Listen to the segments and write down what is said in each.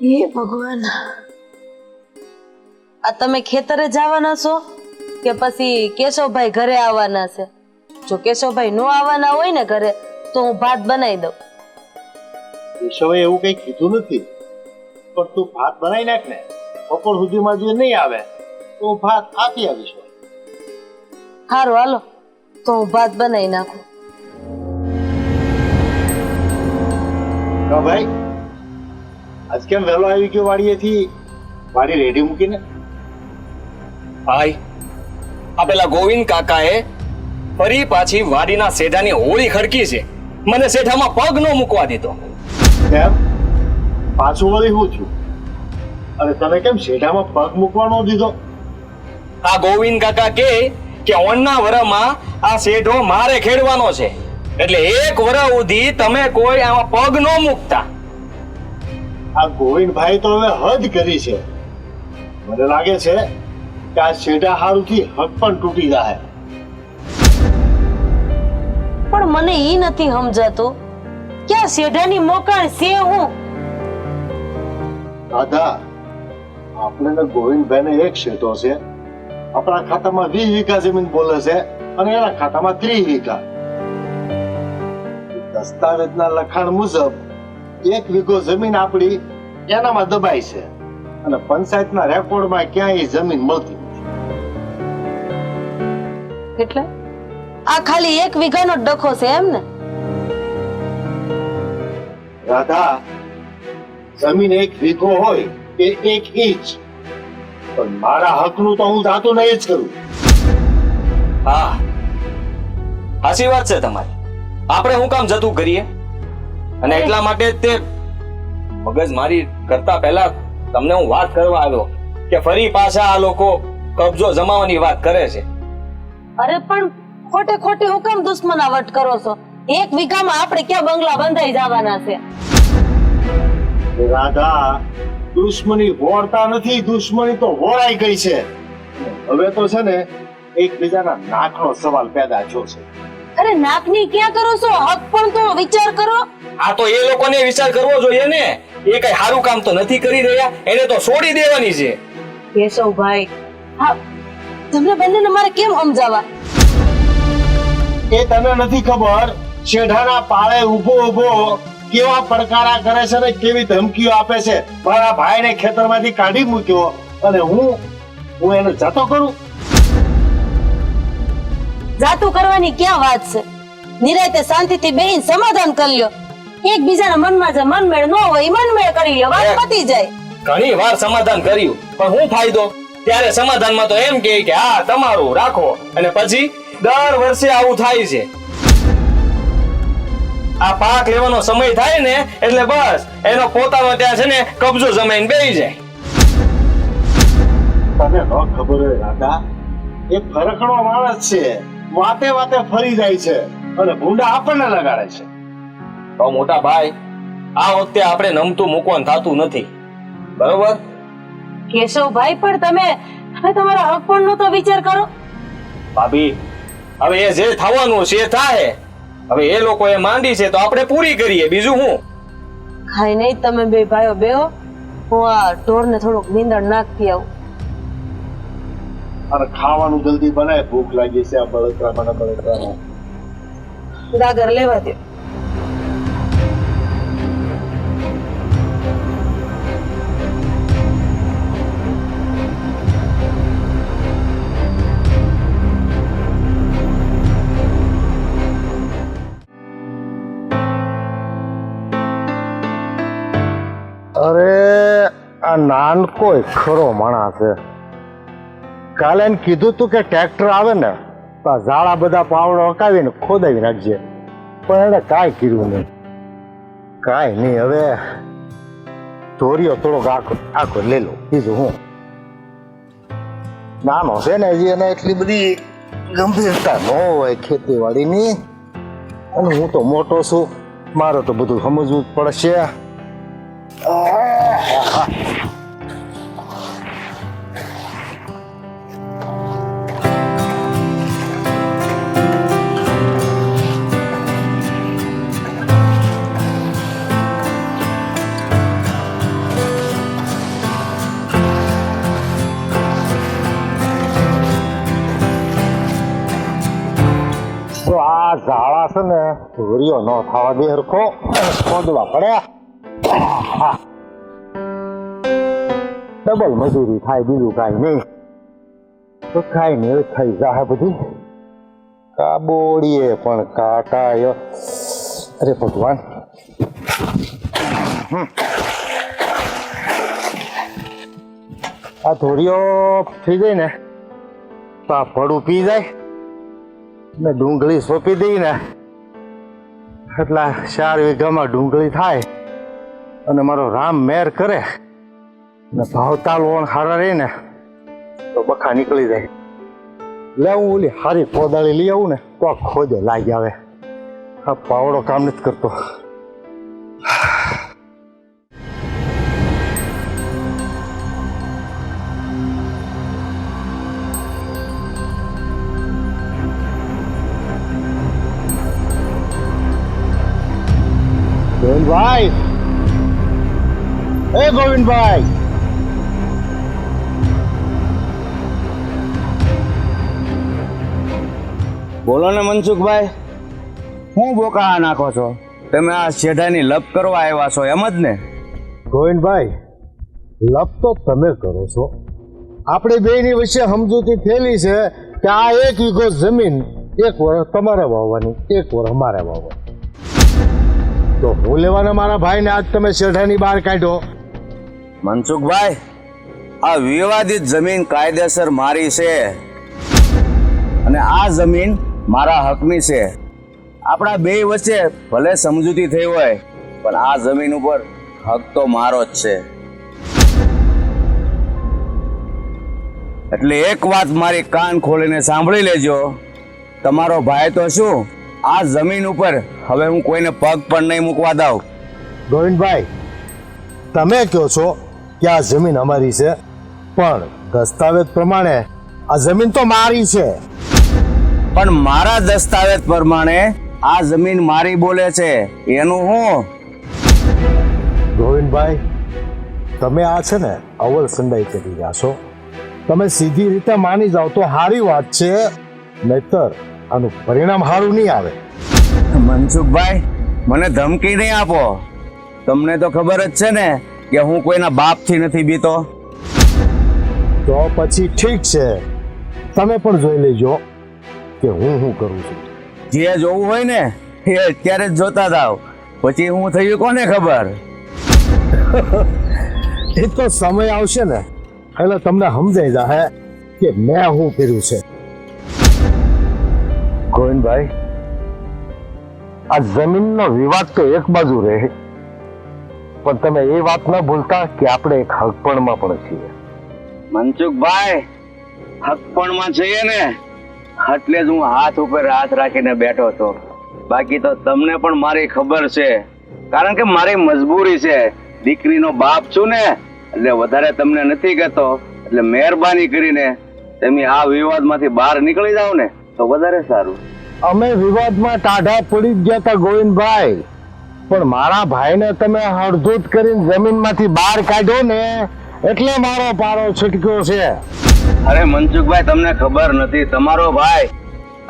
હે ભગવાન, આ તમે ખેતરે જવાના છો કે પછી કેશવભાઈ ઘરે આવવાના છે? જો કેશવભાઈ નો આવવાના હોય ને ઘરે તો હું ભાત બનાવી દઉં. કેશવે એવું કઈ કીધું નથી, પણ તું ભાત બનાવી નાખ ને. બપોર સુધીમાં જો નહીં આવે તો હું ભાત આપી આવીશ. સારું હાલો, તો હું ભાત બનાવી નાખું. હા ભાઈ, આજ કેમ વહેલો આવી ગયો વાડીએથી? વાડી રેડી મૂકીને. ભાઈ, આ પેલા ગોવિંદ કાકાએ ફરી પાછી વાડીના શેઢાની હોળી ખડકી છે. મને શેઢામાં પગ ન મૂકવા દીધો. કેમ? પાછું વળી હું છું? અને તને કેમ શેઢામાં પગ મૂકવાનો દીધો? આ ગોવિંદ કાકા કે ઓણના વરામાં આ શેઢો મારે ખેડવાનો છે, એટલે એક વરા સુધી તમે કોઈ આમાં પગ ન મૂકતા. આ ગોવિંદભાઈ તો હવે હદ કરી છે. મને લાગે છે કે આ શેઢા હારુથી હક પણ તૂટી જાય. પણ મને ઈ નથી સમજાતું કે આ શેઢાની મોકાણ છે હું. દાદા, આપણે ગોવિંદભાઈને એક શેઢો છે. આપણા ખાતામાં 20 વીઘા જમીન બોલે છે અને એના ખાતામાં 30 વીઘા. દસ્તાવેજના લખાણ મુજબ 1 વીઘો જમીન આપણી એનામાં દબાઈ છે અને પંચાયતના રેકોર્ડમાં ક્યાંય જમીન મળતી નથી. એટલે આ ખાલી 1 વીઘાનો ડખો છે એમ ને? રાધા, જમીન 1 વીઘો હોય કે 1 ઇંચ, પણ મારા હકનું તો હું જાતું નહીં જ કરું. હા, સાચી વાત છે તમારી. આપણે હું કામ જતું કરીએ? અને એટલા માટે તે મગજ મારી કરતા પહેલા તમને હું વાત કરવા આવ્યો કે ફરી પાછા આ લોકો કબજો જમાવવાની વાત કરે છે. અરે પણ ખોટે ખોટી હું કેમ દુશ્મનાવટ કરો છો? 1 વીઘામાં આપણે ક્યાં બંગલા બંધાઈ જવાના છે? રાધા, દુશ્મની વોળતા નથી, દુશ્મની તો વોળાઈ ગઈ છે. હવે તો છે ને એકબીજાના નાકનો સવાલ પેદા થયો છે. અરે નાકની ક્યાં કરો છો? હક પણ તો વિચાર કરો. આ તો એ લોકોને વિચાર કરવો જોઈએ ને. એ કઈ સારું કામ તો નથી કરી રહ્યા, એને તો છોડી દેવાની છે. કેશવભાઈ, હા, તમને બંનેને મારે કેમ સમજાવવા? એ તને નથી ખબર શેઢાના પાળે ઊભો ઊભો કેવા પડકારા કરે છે ને કેવી ધમકીઓ આપે છે. મારા ભાઈને ખેતરમાંથી કાઢી મૂક્યો અને હું એને જતો કરું? જાતું કરવાની ક્યાં વાત છે? નિરાતે શાંતિથી બેહીને સમાધાન કરી લ્યો. એકબીજાના મનમાં જે મનમેળ ન હોય એ મનમેળ કરી લ્યો, વાત પતી જાય. ઘણી વાર સમાધાન કર્યું, પણ શું ફાયદો? ત્યારે સમાધાનમાં તો એમ કહે કે હા તમારું રાખો, અને પછી દર વર્ષે આવું થાય છે. આ પાક લેવાનો સમય થાય ને એટલે બસ એનો પોતાનો ત્યાં છે ને કબજો જમાઈને બેસી જાય. તને ન ખબર હોય રાધા, એ ફરકણો માણસ છે. વાતે વાતે ફરી જાય છે અને ભૂંડા આપણને લગાડે છે. તો મોટા ભાઈ, આ વખતે આપણે નમતું મૂકવાનું થતું નથી, બરોબર? કેશવભાઈ, પણ તમે તમારા હક પણ નો તો વિચાર કરો. ભાભી, હવે એ જે થવાનું છે એ થાય. હવે એ લોકો એ માંડી છે તો આપણે પૂરી કરીએ, બીજું શું? ખાઈ નહીં, તમે બે ભાઈઓ બેહો, હું આ ઢોરને થોડુંક નીંદણ નાખતી આવું. અને ખાવાનું જલ્દી બનાય, ભૂખ લાગી છે. આ બળતરા મને બળતરા ગાગર લેવા દો. અરે આ નાનકો ખરો માણસ છે. કાલે એને કીધું તું કે ટ્રેક્ટર આવે ને તો આ ઝાડા બધા પાવડો હકાવીને ખોદાવી નાખજે, પણ એને કાંઈ કર્યું નહીં. કાંઈ નહીં, હવે ધોરિયો થોડોક આખો લઈ લો, બીજું હું. નાનો છે ને હજી, એને એટલી બધી ગંભીરતા ન હોય ખેતીવાડીની, અને હું તો મોટો છું, મારે તો બધું સમજવું જ પડશે. આ છે ને ધોરીઓ ન થવા દે હરખો ખોદવા પડે. ડબલ મજૂરી થાય, બીજું કાંઈ નહીં. તો કાંઈ નહીં, થઈ જાય બધી. કાબોડીએ પણ કાટાયો. અરે ભગવાન, આ ધોરીઓ થઈ જાય ને તો આ ભડું પી જાય ને ડુંગળી સોંપી દઈ ને એટલા 4 વીઘામાં ડુંગળી થાય અને મારો રામ મેર કરે ને ભાવતાલ ઓણ હારા રહી ને તો બખા નીકળી જાય. લે હું ઓલી હારી કોદાળી લઈ આવું ને તો આ ખોદે લાગી આવે. આ પાવડો કામ નથી કરતો. ગોવિંદભાઈ, એ ગોવિંદભાઈ, બોલો ને મનસુખભાઈ, શું બોકા નાખો છો? તમે આ શેઢાની લપ કરવા આવ્યા છો એમ જ ને? ગોવિંદભાઈ, લપ તો તમે કરો છો. આપણે બેની વચ્ચે સમજૂતી થયેલી છે કે આ 1 વીઘો જમીન 1 વર્ષ તમારે વાવવાની, 1 વર્ષ અમારે વાવવાની. તો હું લેવાના મારા ભાઈને આજ તમે શેઠાની બહાર કાઢ્યો. મનસુખભાઈ, આ વિવાદિત જમીન કાયદેસર મારી છે અને આ જમીન મારા હકની છે. આપણા બે વચ્ચે ભલે સમજૂતી થઈ હોય પણ આ જમીન ઉપર હક તો મારો જ છે. એટલે એક વાત મારી કાન ખોલીને સાંભળી લેજો. તમારો ભાઈ તો શું, આ જમીન ઉપર હવે હું કોઈને પગ પણ નહીં મૂકવા દઉં. ગોવિંદભાઈ, તમે કહો છો કે આ જમીન અમારી છે પણ દસ્તાવેજ પ્રમાણે આ જમીન તો મારી છે. પણ મારા દસ્તાવેજ પ્રમાણે આ જમીન મારી બોલે છે, એનું હું? ગોવિંદભાઈ, તમે આ છે ને અવલ સંડાઈ કરી રહ્યા છો. તમે સીધી રીતે માની જાઓ તો સારી વાત છે, નહીતર આનું પરિણામ સારું નહીં આવે. મનસુખભાઈ, મને ધમકી નહીં આપો. તમને તો ખબર જ છે ને કે હું કોઈના બાપથી નથી બીતો. તો પછી ઠીક છે, તમે પણ જોઈ લેજો કે હું શું કરું છું. જે જોવું હોય ને એ અત્યારે જ જોતા જાવ, પછી હું થયું કોને ખબર. એ તો સમય આવશે ને એટલે તમને સમજાઈ જાય કે મેં શું કર્યું છે. ગોવિંદભાઈ, આ જમીનનો વિવાદ તો એક બાજુ રહે, પણ તમે એ વાત ન ભૂલતા કે આપણે એક હકપણમાં પણ છીએ. મનસુખભાઈ, હકપણમાં છીએ ને એટલે જ હું હાથ ઉપર હાથ રાખીને બેઠો છું. બાકી તો તમને પણ મારી ખબર છે, કારણ કે મારી મજબૂરી છે. દીકરીનો બાપ છું ને એટલે વધારે તમને નથી કહેતો. એટલે મહેરબાની કરીને તમે આ વિવાદમાંથી બહાર નીકળી જાઓ ને તો વધારે સારું. અમે વિવાદમાં ટાઢા પડી જ ગયા હતા ગોવિંદભાઈ, પણ મારા ભાઈને તમે હળધૂત કરીને જમીનમાંથી બહાર કાઢ્યો ને એટલે મારો પારો છટક્યો છે. અરે મનસુખભાઈ, તમને ખબર નથી, તમારો ભાઈ,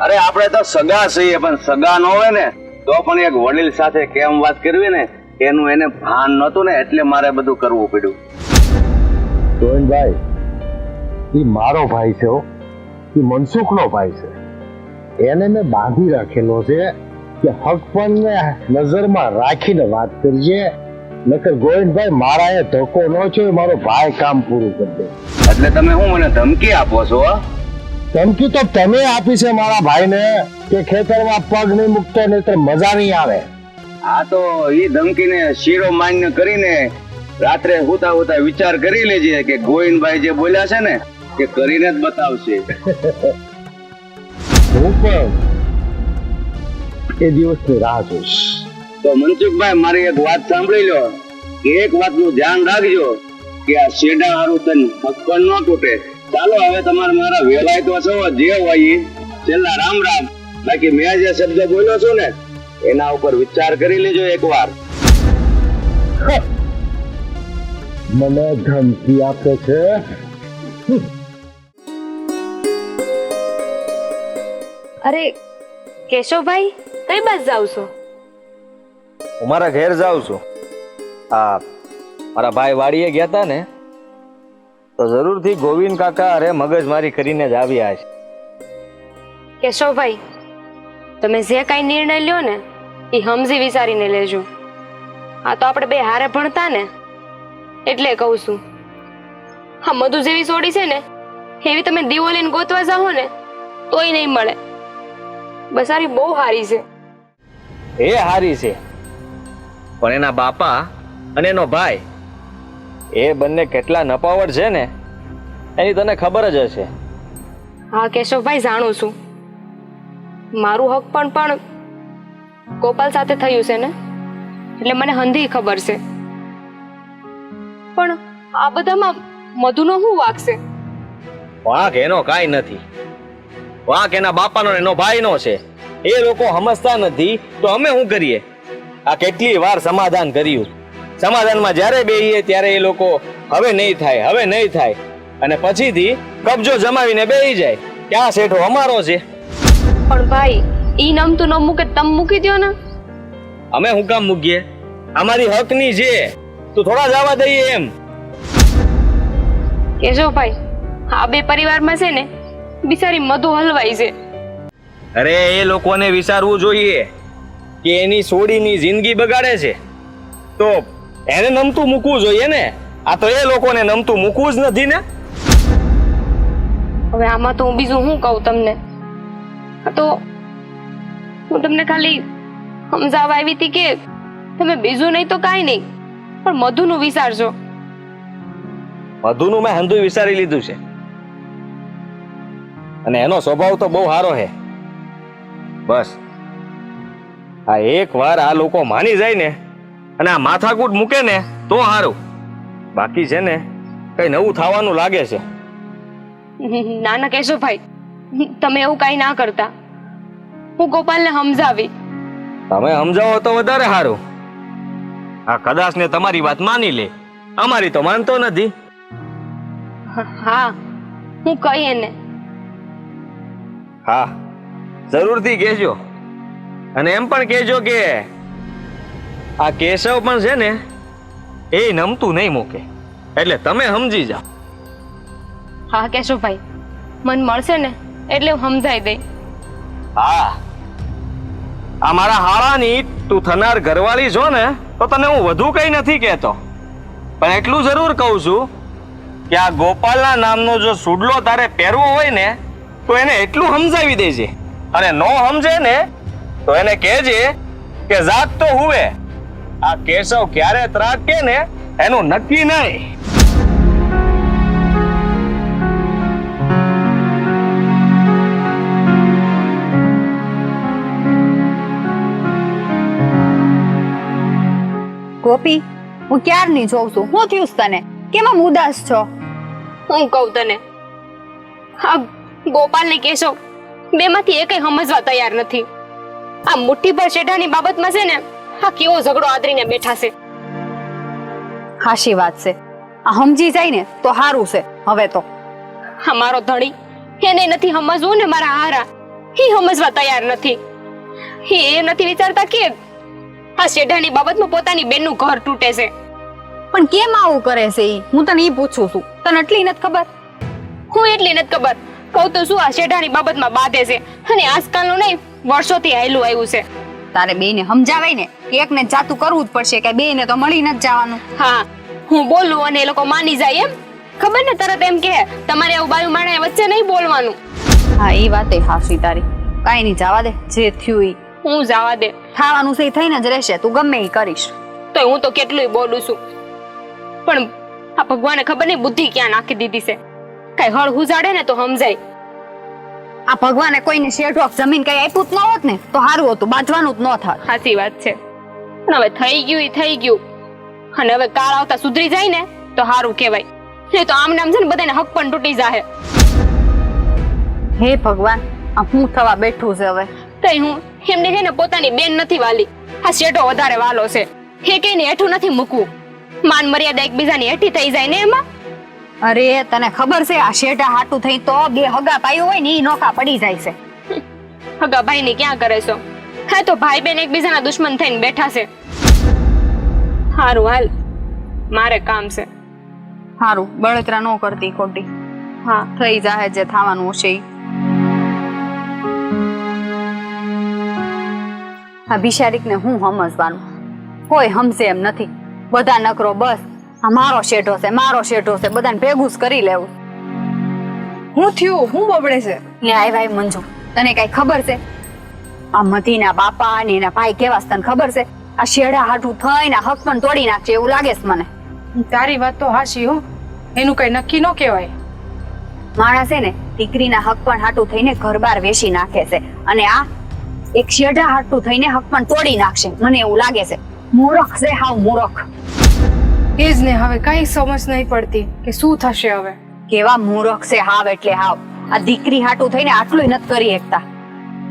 અરે આપણે તો સગા છીએ, પણ સગા ન હોય ને તો પણ એક વડીલ સાથે કેમ વાત કરવી ને એનું એને ભાન નહોતું ને એટલે મારે બધું કરવું પડ્યું. ગોવિંદભાઈ, એ મારો ભાઈ છે, એ મનસુખનો ભાઈ છે. એને મેં બાંધી રાખેલો છે કે હકપણને નજરમાં રાખીને વાત કરજે, નકર ગોવિંદભાઈ મારા એ ધોકો ન છે, મારો ભાઈ કામ પૂરું કરી દે. એટલે તમે હું મને ધમકી આપો છો? ધમકી તો તમે આપી છે મારા ભાઈને કે ખેતરમાં પગ નહીં મૂકતો નહીતર મજા નહીં આવે. આ તો ઈ ધમકીને શીરો માન્ય કરીને રાત્રે હુતા હુતા વિચાર કરી લેજે કે ગોવિંદભાઈ જે બોલ્યા છે ને કે કરીને જ બતાવશે. હું પણ એ દિવસની રાહ જોઈશ. તો મનસુખભાઈ, મારી એક વાત સાંભળી લો કે એક વાતનું ધ્યાન રાખજો કે આ શેડા હારું તન હકપણ ન તૂટે. ચાલો હવે તમારે મારા વેવાય તો છો, જે હોય ઈ. છેલ્લા રામ રામ. બાકી મેં જે શબ્દ બોલ્યો છું ને એના ઉપર વિચાર કરી લેજો એકવાર. મને ધમકી આપે છે. અરે કેશવભાઈ, કઈ બાજુ જાવ છો? હું મારા ઘેર જાઉં છું. હા, મારા ભાઈ વાડીએ ગયા હતા ને, તો જરૂરથી ગોવિંદ કાકા અરે મગજમારી કરીને જ આવ્યા છે. કેશવભાઈ, તમે જે કાંઈ નિર્ણય લ્યો ને એ સમજી વિચારીને લેજો. આ તો આપણે બે હારે ભણતા ને એટલે કહું છું. હા, મધુ જેવી સોડી છે ને એવી તમે દીવો લઈને ગોતવા જાઓ ને તોય નહીં મળે. બસારી બહુ હારી છે. એ હારી છે, પણ એના બાપા અને એનો ભાઈ એ બંને કેટલા નપાવટ છે ને એની તને ખબર જ હશે. હા કેશવભાઈ, જાણું છું. મારું હક પણ ગોપાલ સાથે થયું છે ને એટલે મને હંધી ખબર છે. પણ આ બધામાં મધુનો શું વાંક છે? વાંક એનો કાંઈ નથી. વાંક એના બાપાનો ને એનો ભાઈનો છે. એ લોકો સમજતા નથી તો અમે શું કરીએ? આ કેટલી વાર સમાધાન કર્યું. સમાધાનમાં જ્યારે બેહીએ ત્યારે એ લોકો હવે નહીં થાય, હવે નહીં થાય, અને પછીથી કબજો જમાવીને બેહી જાય કે આ શેઠો અમારો છે. પણ ભાઈ, ઈ નમતું ન મૂકે તમ મૂકી દ્યો ને. અમે શું કામ મૂકીએ? અમારી હકની છે, તું થોડા જવા દઈએ એમ. કેશવભાઈ, આ બે પરિવારમાં છે ને બિચારી મધુ હલવાઈ છે. અરે એ લોકોને વિચારવું જોઈએ કે એની સોડીની જિંદગી બગાડે છે તો એને નમતું મૂકવું જોઈએ ને. આ તો એ લોકોને નમતું મૂકવું જ નથી ને. હવે આમાં તો હું બીજું શું કહું તમને? આ તો હું તમને ખાલી સમજાવવા આવી હતી કે તમે બીજું નહીં તો કાંઈ નહીં, પણ મધુનું વિચારજો. મધુનું મેં હંધુય વિચારી લીધું છે, અને એનો સ્વભાવ તો બહુ સારો છે. બસ આ એક વાર આ લોકો માની જાય ને અને આ માથાકૂટ મૂકે ને તો સારું. બાકી છે ને કઈ નવું થવાનું લાગે છે. ના ના કેશવભાઈ, તમે એવું કાંઈ ના કરતા. હું ગોપાલને સમજાવી. તમે સમજાવો તો વધારે સારું. આ કદાચ ને તમારી વાત માની લે, અમારી તો માનતો નથી. હા, હું કહી એને. હા, જરૂરથી કહેજો. અને એમ પણ કહેજો કે આ કેશવ પણ છે ને એ નમતું નહીં મૂકે, એટલે તમે સમજી જાઓ. હા કેશવભાઈ, મન મળશે ને એટલે હું સમજાઈ દઈ. હા, આ મારા હાળાની તું થનાર ઘરવાળી છો ને તો તને હું વધુ કઈ નથી કહેતો, પણ એટલું જરૂર કહું છું કે આ ગોપાલના નામનો જો સુડલો તારે પહેરવો હોય ને તો એને એટલું સમજાવી દેજે, અને નો સમજે ને તો એને કહેજે કે જાગ તો હુવે. આ કેશવ ક્યારે ત્રાટકે ને એનું નક્કી નહીં. ગોપી, હું ક્યારની જોઉં છું. શું થયું છે તને? કેમ આમ ઉદાસ છો? હું કહું તને, આ ગોપાલ ને કેશવ બેમાંથી એકેય સમજવા તૈયાર નથી. આ મુઠ્ઠી ભર શેઠાની બાબતમાં છે ને આ કેવો ઝઘડો આદરીને બેઠા છે. હાશી વાત છે. આ સમજી જાય ને તો સારું છે. હવે તો આ મારો ધણી એને નથી સમજવું ને મારા હારા એ સમજવા તૈયાર નથી. એ નથી વિચારતા કે આ શેઠાની બાબતમાં પોતાની બેનનું ઘર તૂટે છે. પણ કેમ આવું કરે છે ઈ? હું તને ઈ પૂછું છું. તને એટલી નથી ખબર? હું એટલી નથી ખબર. કહું તો શું, આ શેઠાની બાબતમાં બાધે છે, અને આજકાલનું નહીં વર્ષોથી હાયલું આવ્યું છે. તારે બેયને સમજાવાય ને કે એકને જાતું કરવું જ પડશે, કે બેયને તો મળી નથી જવાનું. હા, હું બોલું અને એ લોકો માની જાય એમ ખબર ને, તરત એમ કે તમારે આવું બાયું માણે વચ્ચે નહીં બોલવાનું. હા, એ વાત હાશી તારી. કાંઈ નહીં, જવા દે. જે થયું ઈ હું જવા દે. થાવાનું છે ઈ થઈને જ રહેશે. તું ગમે ઈ કરીશ. તો હું તો કેટલું બોલું છું, પણ આ ભગવાને ખબર નહીં બુદ્ધિ ક્યાં નાખી દીધી છે. કઈ હળ હુજાડે ને તો સમજાય. આ ભગવાને કોઈને શેઠોક જમીન કઈ આપ્યું જ ન હોત ને તો સારું હતું. બાંધવાનું જ ન થાત. સાચી વાત છે, પણ હવે થઈ ગયું ઈ થઈ ગયું, અને હવે કાળ આવતા સુધરી જાય ને તો સારું કહેવાય. નહીં તો આમ નામ છે ને બધાને હક પણ તૂટી જાય. હે ભગવાન, આ હું થવા બેઠું છે હવે? તઈ હું એમને છે ને પોતાની બેન નથી વાલી, આ શેઠો વધારે વાલો છે. હે કઈ ને હેઠું નથી મૂકવું. માન મર્યાદા એકબીજાની હેઠી થઈ જાય ને એમાં. અરે તને ખબર છે આ શેઠા હાટું થઈ તો બે હગા પાયું હોય ને ઈ નોખા પડી જાય છે. હગા ભાઈ ની ક્યાં કરે છો? હા તો ભાઈ બેન એકબીજાના દુશ્મન થઈને બેઠા છે. હારું હાલ, મારે કામ છે. હારું, બળતરા ન કરતી ખોટી. હા થઈ જાહે જે થવાનું હશે ઈ. આ બિચારીકને હું સમજવાનું, કોઈ સમજે એમ નથી. બધા નકરો બસ આ મારો શેઠો છે, મારો શેઠો છે, બધાને ભેગું જ કરી લેવું. હું થયું, હું બબડે છે? ને આય ભાઈ મંજુ, તને કઈ ખબર છે આ મધીના બાપા અને એના ભાઈ કેવા છે તને ખબર છે? આ શેડા હાટું થઈને હક પણ તોડી નાખશે એવું લાગે છે મને. તારી વાત તો હાચી હો, એનું કઈ નક્કી ન કહેવાય. માણસ છે ને દીકરીના હક પણ હાટું થઈને ઘર બાર વેચી નાખે છે, અને આ એક શેડા હાટું થઈને હક પણ તોડી નાખશે, મને એવું લાગે છે. મૂર્ખ છે, હાવ મૂર્ખ. એ જ ને, હવે કઈ સમજ નહીં પડતી કે શું થશે હવે. કેવા મૂર્ખ છે હાવ એટલે હાવ. આ દીકરી હાટું થઈને આટલું નથી કરી શકતા.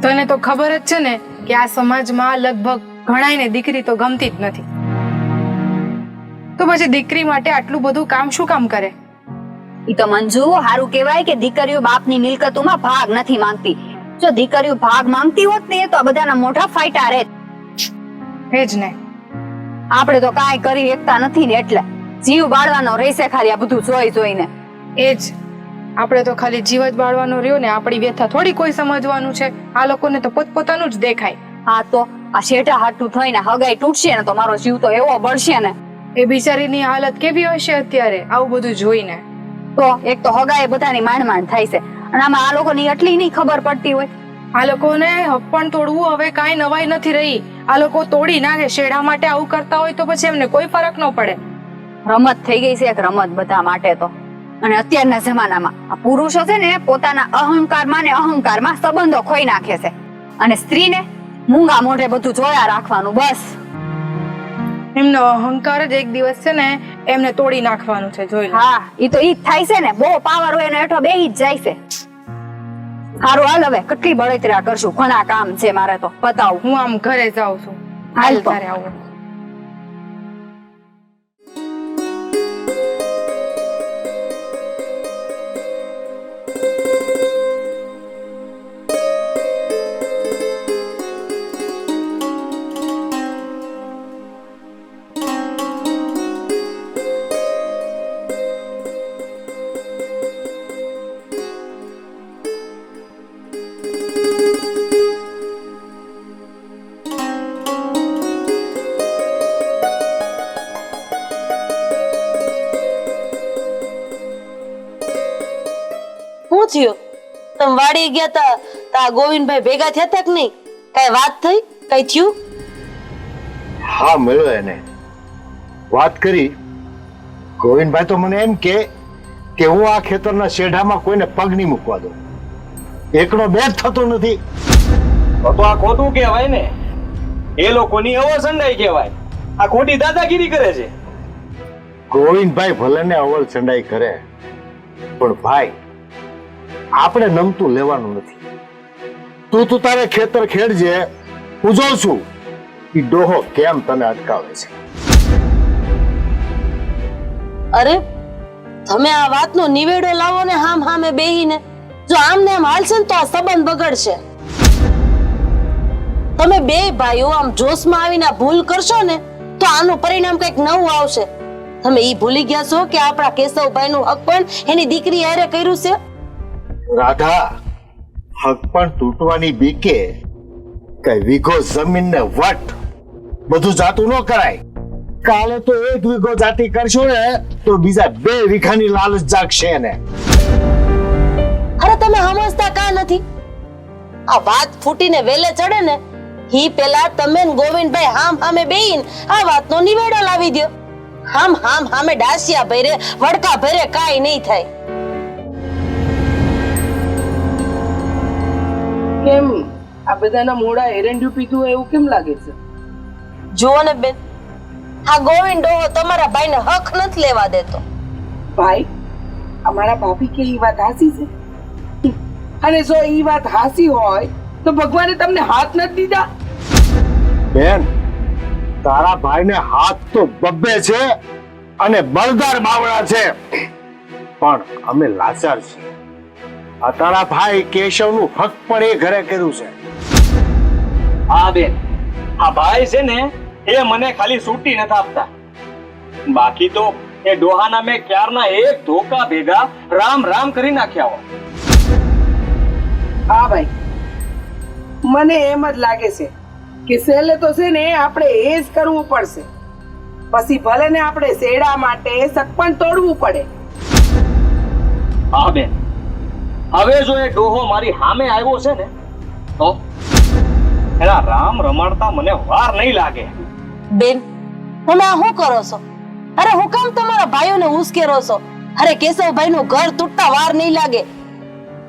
તને તો ખબર જ છે ને કે આ સમાજમાં લગભગ ઘણાયને દીકરી તો ગમતી જ નથી. તો પછી દીકરી માટે આટલું બધું કામ શું કામ કરે? ઈ તો મંજુ હારું કહેવાય કે દીકરીઓ બાપની મિલકતોમાં ભાગ નથી માંગતી. જો દીકરીઓ ભાગ માંગતી હોત ને તો બધાના મોઢા ફાટ્યા રહેત. એ જ ને, આપણે તો કાંઈ કરી શકતા નથી ને એટલે જીવ બાળવાનો રહેશે ખાલી આ બધું જોઈ જોઈને. એ જ આપણે તો ખાલી જીવ જ બાળવાનો રહ્યો ને, આપણી વ્યથા થોડી કોઈ સમજવાનું છે. આ લોકોને તો પોતપોતાનું જ દેખાય. હા તો આ શેઠા હાટું થઈને હગાઈ તૂટશે ને તો મારો જીવ તો એવો બળશે ને. એ બિચારીની હાલત કેવી હશે અત્યારે આવું બધું જોઈને. તો એક તો હગાઈ બધાની માંડ માંડ થાય છે, અને આમાં આ લોકોની એટલી નહીં ખબર પડતી હોય. આ લોકોને હપ્પણ તોડવું હવે કાંઈ નવાઈ નથી રહી. આ લોકો તોડી નાખે, શેડા માટે આવું કરતા હોય તો પછી એમને કોઈ ફરક ન પડે. રમત થઈ ગઈ છે એક રમત બધા માટે તો. અને અત્યારના જમાનામાં આ પુરુષો છે ને પોતાના અહંકારમાં ને અહંકારમાં સંબંધો ખોઈ નાખે છે, અને સ્ત્રીને મૂંગા મોઢે બધું જોયા રાખવાનું બસ. એમનો અહંકાર જ એક દિવસ છે ને એમને તોડી નાખવાનું છે, જોઈ લો. હા ઈ તો ઈ જ થાય છે ને, બહુ પાવર હોય ને હેઠો બેહી જ જાય છે. હારું હાલ હવે કેટલી બળતરા કરશું, ઘણા કામ છે મારે તો બતાવું. હું આમ ઘરે જાઉં છું. હાલ તો. તારે આવું. શું થયું? તમે વાડી ગયા તા તા ગોવિંદભાઈ ભેગા થયા તા કે નહીં? કઈ વાત થઈ? કઈ થયું? હા મળ્યો એને, વાત કરી. ગોવિંદભાઈ તો મને એમ કે હું આ ખેતરના શેઢામાં કોઈને પગ નહીં મૂકવા દઉં. એકનો બે જ થતો નથી. તો આ ખોટું કહેવાય ને, એ લોકોની અવો સંડાઈ કહેવાય. આ ખોટી દાદાગીરી કરે છે. ગોવિંદભાઈ ભલે ને અવળ ચંડાઈ કરે, પણ ભાઈ આપણે નમતું લેવાનું નથી. તું તારે ખેતર ખેડજે, હું જોઉં છું ઈ ડોહો કેમ તને અટકાવે છે. અરે તમે આ વાતનો નિવેડો લાવો ને હામ હામે બેહીને. જો આમ ને આમ હાલશે ને તો આ સંબંધ બગડશે. તમે બે ભાઈઓ આમ જોશમાં આવીને આ ભૂલ કરશો ને તો આનું પરિણામ કંઈક નવું આવશે. તમે ઈ ભૂલી ગયા છો કે આપણા કેશવભાઈનું હક પણ એની દીકરી હારે કર્યું છે. રાધા, હક પણ તૂટવાની બીકે કઈ વીઘો જમીન ને વટ બધું જાતું ન કરાય. કાલે તો 1 વીઘો જાતી કરશો ને તો બીજા 2 વીઘાની લાલચ જાગશે ને. અરે તમે સમજતા કા નથી? આ વાત ફૂટીને વેલે ચડે ને ઈ પેલા તમે ને ગોવિંદભાઈ હામ હામે બેહીને આ વાતનો નિવેડો લાવી દ્યો. હામ હામે ડાસિયા ભરે વડકા ભરે કાઈ નહીં થાય. કેમ આ બધાના મોડા એરંડ્યું પીધું હોય એવું કેમ લાગે છે? જુઓ ને બેન, આ ગોવિંદ ડોહો તમારા ભાઈને હક નથી લેવા દેતો. ભાઈ, અમારા ભાભી કે ઈ વાત હાસી છે? અને જો ઈ વાત હાસી હોય તો ભગવાને તમને હાથ નથી દીધા? બેન, તારા ભાઈને હાથ તો બબ્બે છે અને બળદાર બાવળા છે, પણ અમે લાચાર છીએ. આ તારા ભાઈ કેશવનું હક પણ એ ઘરે કર્યું છે. હા બેન, આ ભાઈ છે ને એ મને ખાલી સૂટી નથી આપતા, બાકી તો એ ડોહાના મેં ક્યારના એક ધોકા ભેગા રામ રામ કરી નાખ્યા હો. હા ભાઈ, મને એમ જ લાગે છે કે છેલ્લે તો છે ને આપણે એ જ કરવું પડશે. પછી ભલે ને આપણે શેડા માટે સગપણ તોડવું પડે. હા બેન, હવે જો એ ડોહો મારી સામે આવ્યો છે ને તો એના રામ રમાડતા મને વાર નહીં લાગે. બેન, તમે આ શું કરો છો? અરે હું કામ તમારા ભાઈઓને ઉશ્કેરો છો? અરે કેશવભાઈ નું ઘર તૂટતા વાર નહીં લાગે.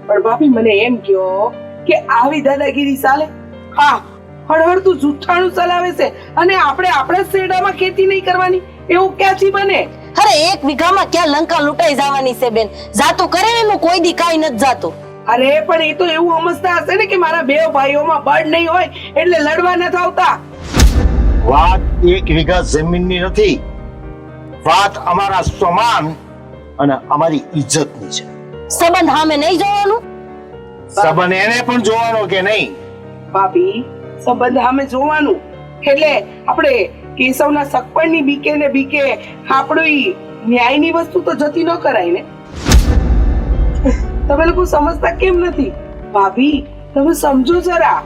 પણ ભાભી મને એમ કહો કે આવી દાદાગીરી ચાલે? હા, હળહળતું જુઠ્ઠાણું ચલાવે છે અને આપણે આપણા શેડામાં ખેતી નહીં કરવાની, એવું ક્યાંથી બને? અરે 1 વીઘામાં ક્યાં લંકા લૂંટાઈ જવાની છે બેન? જાતું કરે એનું કોઈ દી કાઈ નથી જાતું. અરે પણ એ તો એવું સમજતા હશે ને કે મારા બે ભાઈઓમાં બળ નહીં હોય એટલે લડવા નથી આવતા. વાત 1 વીઘા જમીનની નથી, વાત અમારા સમાન અને અમારી ઇજ્જતની છે. સંબંધ સામે નહીં જોવાનું? સંબંધ એને પણ જોવાનો કે નહીં? ભાભી, સંબંધ સામે જોવાનું એટલે આપણે કેશવના સગપણની બીકે ને બીકે આપણી ન્યાયની વસ્તુ તો જતી ન કરાય ને. તમે લોકો સમજતા કેમ નથી? ભાભી, તમે સમજો જરા.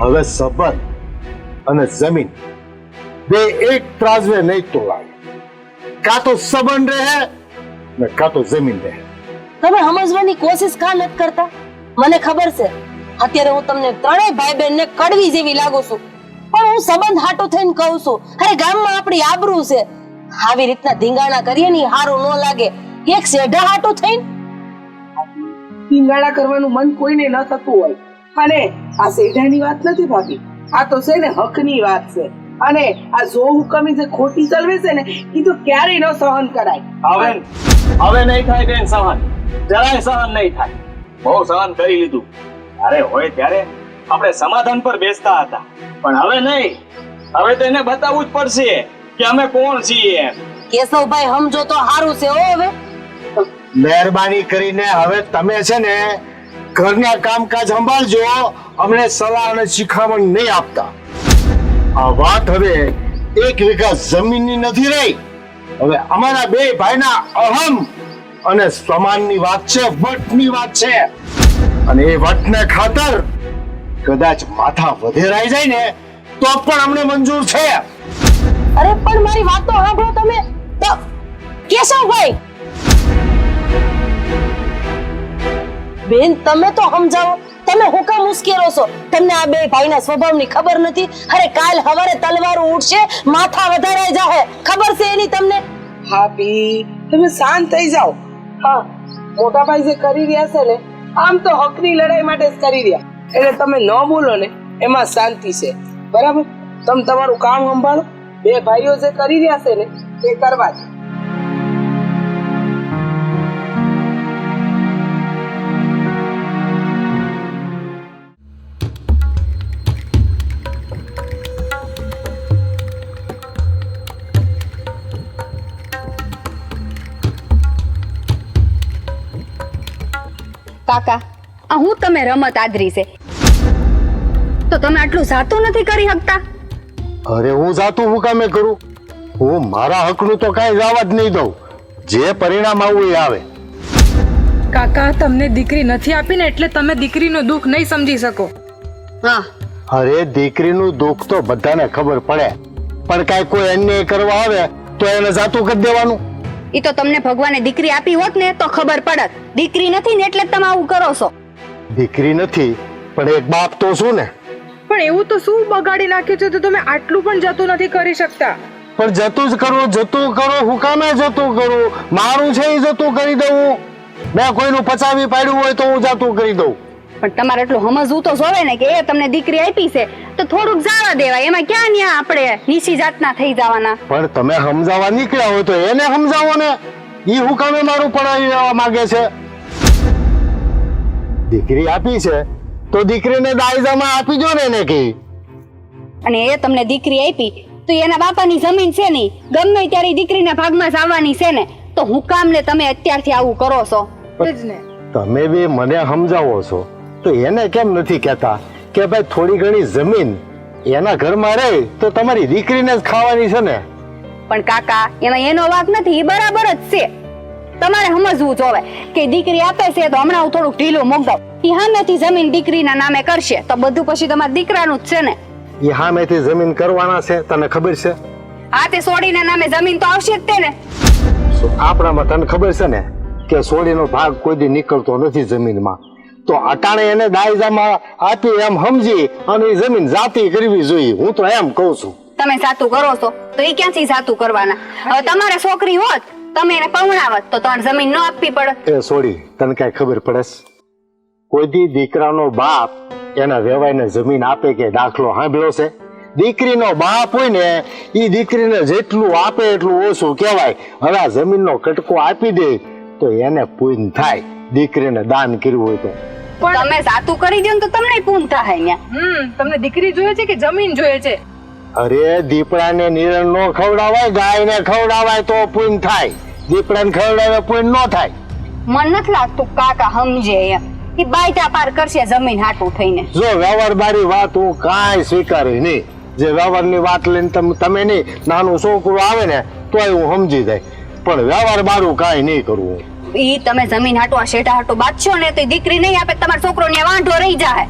હવે સંબંધ અને જમીન બે એક ત્રાજવે નહીં તોલાય. કાં તો સંબંધ રહે ને કાં તો જમીન રહે. તમે સમજવાની કોશિશ કાં નથી કરતા? મને ખબર છે અત્યારે હું તમને ત્રણેય ભાઈ બહેન ને કડવી જેવી લાગુ છું, પણ હું સંબંધ હાટો થઈને કહું છું. અરે ગામમાં આપણી આબરૂ છે, આવી રીતના ધીંગાણા કરીએ ને હારું ન લાગે. એક શેઢા હાટો થઈને પિંગાળા કરવાનું મન કોઈને ન થતું હોય. અને આ શેઢાની વાત નથી ભાભી, આ તો છે ને હકની વાત છે. અને આ જો હુકમી જે ખોટી ચલવે છે ને એ તો ક્યારેય ન સહન કરાય. હવે નહીં થાય બેન સહન, જરાય સહન નહીં થાય. બહુ સહન કરી લીધું. અરે હોય ત્યારે આપણે સમાધાન પર બેસતા હતા, પણ હવે નહીં. હવે તો એને બતાવવું જ પડશે કે અમે કોણ છીએ. કેશવભાઈ સમજો તો હારું છે. હવે મહેરબાની કરીને હવે તમે છે ને ઘરના કામકાજ સંભાળજો, અમને સલાહ અને શિખામણ નહીં આપતા. આ વાત હવે 1 વીઘા જમીનની નથી રહી, હવે અમારા બે ભાઈના અહમ અને સમાનની વાત છે, વટની વાત છે. અને એ વટને ખાતર કદાચ માથા વધેરાઈ જાય ને તો પણ અમને મંજૂર છે. અરે પણ મારી વાત તો સાંભળો તમે. તો કેશવભાઈ, બેન તમે તો સમજાવો, તમે હું કામ મુશ્કેલો છો? તમને આ બે ભાઈના સ્વભાવની ખબર નથી? અરે કાલ હવારે તલવારો ઉડશે, માથા વધારાઈ જાહે, ખબર છે એની તમને? ભાભી, તમે શાંત થઈ જાઓ. હા, મોટા ભાઈ જે કરી રહ્યા છે ને આમ તો હકની લડાઈ માટે જ કરી રહ્યા, એટલે તમે ન બોલો ને એમાં શાંતિ છે. બરાબર, તમે તમારું કામ સંભાળો. બે ભાઈઓ જે કરી રહ્યા છે ને એ કરવા જ. કાકા, આ હું તમે રમત આદરી છે તો તમે આટલું જાતું નથી કરી શકતા? અરે હું જાતું હું કામે કરું? હું મારા હકનું તો કાંઈ જવા જ નહીં દઉં. જે પરિણામ આવું એ આવે. કાકા, તમને દીકરી નથી આપી ને એટલે તમે દીકરીનું દુઃખ નહીં સમજી શકો. હા, અરે દીકરીનું દુઃખ તો બધાને ખબર પડે, પણ કાંઈ કોઈ અન્યાય કરવા આવે તો એને જાતું કરી દેવાનું. ઈ તો તમને ભગવાને દીકરી આપી હોત ને તો ખબર પડત. દીકરી નથી ને એટલે જ તમે આવું કરો છો. દીકરી નથી પણ એક બાપ તો શું ને. પણ એવું તો શું બગાડી નાખ્યું છે તો તમે આટલું પણ જતું નથી કરી શકતા? પણ જતું જ કરો, જતું કરો. હું કામે જતું કરું? મારું છે એ જતું કરી દઉં. મેં કોઈનું પચાવી પાડ્યું હોય તો હું જતું કરી દઉં. પણ તમારે એટલું સમજવું તો જોવે ને કે એ તમને દીકરી આપી છે તો થોડુંક જવા દેવાય. એમાં ક્યાં ન્યા આપણે નીચી જાતના થઈ જવાના? પણ તમે સમજાવવા નીકળ્યા હોય તો એને સમજાવો ને. ઈ હું કામે મારું પડાવી લેવા માંગે છે? દીકરી આપી છે તો દીકરીને દાયજામાં આપી દો ને એને કે. અને એ તમને દીકરી આપી તો એના બાપાની જમીન છે નહીં, ગમે ત્યારે દીકરીના ભાગમાં જ આવવાની છે ને, તો હું કામ ને તમે અત્યારથી આવું કરો છો? જ ને. તમે બી મને સમજાવો છો તો એને કેમ નથી કહેતા કે ભાઈ થોડી ઘણી જમીન એના ઘરમાં રહે તો તમારી દીકરીને જ ખાવાની છે ને? પણ કાકા એમાં એનો વાંક નથી, એ બરાબર જ છે. તમારે સમજવું જોવે કે દીકરી આપે છે તો હમણાં હું થોડુંક ઢીલું મોકલાવ, એ સામેથી જમીન દીકરીના નામે કરશે તો બધું પછી તમારા દીકરાનું જ છે ને. એ સામેથી જમીન કરવાના છે, તને ખબર છે? હા, તે સોડીના નામે જમીન તો આવશે જ તે ને. આપણામાં તને ખબર છે ને કે સોડીનો ભાગ કોઈ દી નીકળતો નથી જમીનમાં, તો અટાણે એને દાયજામાં આપી એમ સમજી અને એ જમીન જાતી કરવી જોઈએ. હું તો એમ કઉ છું. તમે સાતું કરો છો તો એ ક્યાંથી સાતું કરવાના? હવે તમારે છોકરી હોત, તમે એને પવણાવત તો તમારે જમીન ન આપવી પડે. એ સોડી, તને કઈ ખબર પડે છે? કોઈ દી દીકરાનો બાપ એના વેવાઈને જમીન આપે કે દાખલો સાંભળ્યો છે? દીકરીનો બાપ હોય ને એ દીકરીને જેટલું આપે એટલું ઓછું કહેવાય. હવે આ જમીનનો કટકો આપી દે તો એને પુણ્ય થાય, દીકરીને દાન કર્યું હોય તો. તમે સાતું કરી દો ને તો તમને પૂન થાય ને. તમને દીકરી જોઈએ છે કે જમીન જોઈએ છે? અરે દીપડાને નિરણ નો ખવડાવાય, ગાયને ખવડાવાય તો પુણ્ય થાય, દીપડાને ખવડાવે પુણ્ય ન થાય. મન નથી લાગતું કાકા સમજે એમ કે બાયટા પાર કરશે જમીન હાટું થઈને. જો વ્યવહારબારી વાત હું કાંઈ સ્વીકારી નહીં. જે વ્યવહારની વાત લઈને તમે નહીં, નાનું છોકરું આવે ને તોય હું સમજી જાય, પણ વ્યવહાર બારું કાંઈ નહીં કરવું. ઈ તમે જમીન હાટું આ શેઠા હાટું બાંધશો ને તો દીકરી નહીં આપે, તમારા છોકરો ને વાંઢો રહી જાય.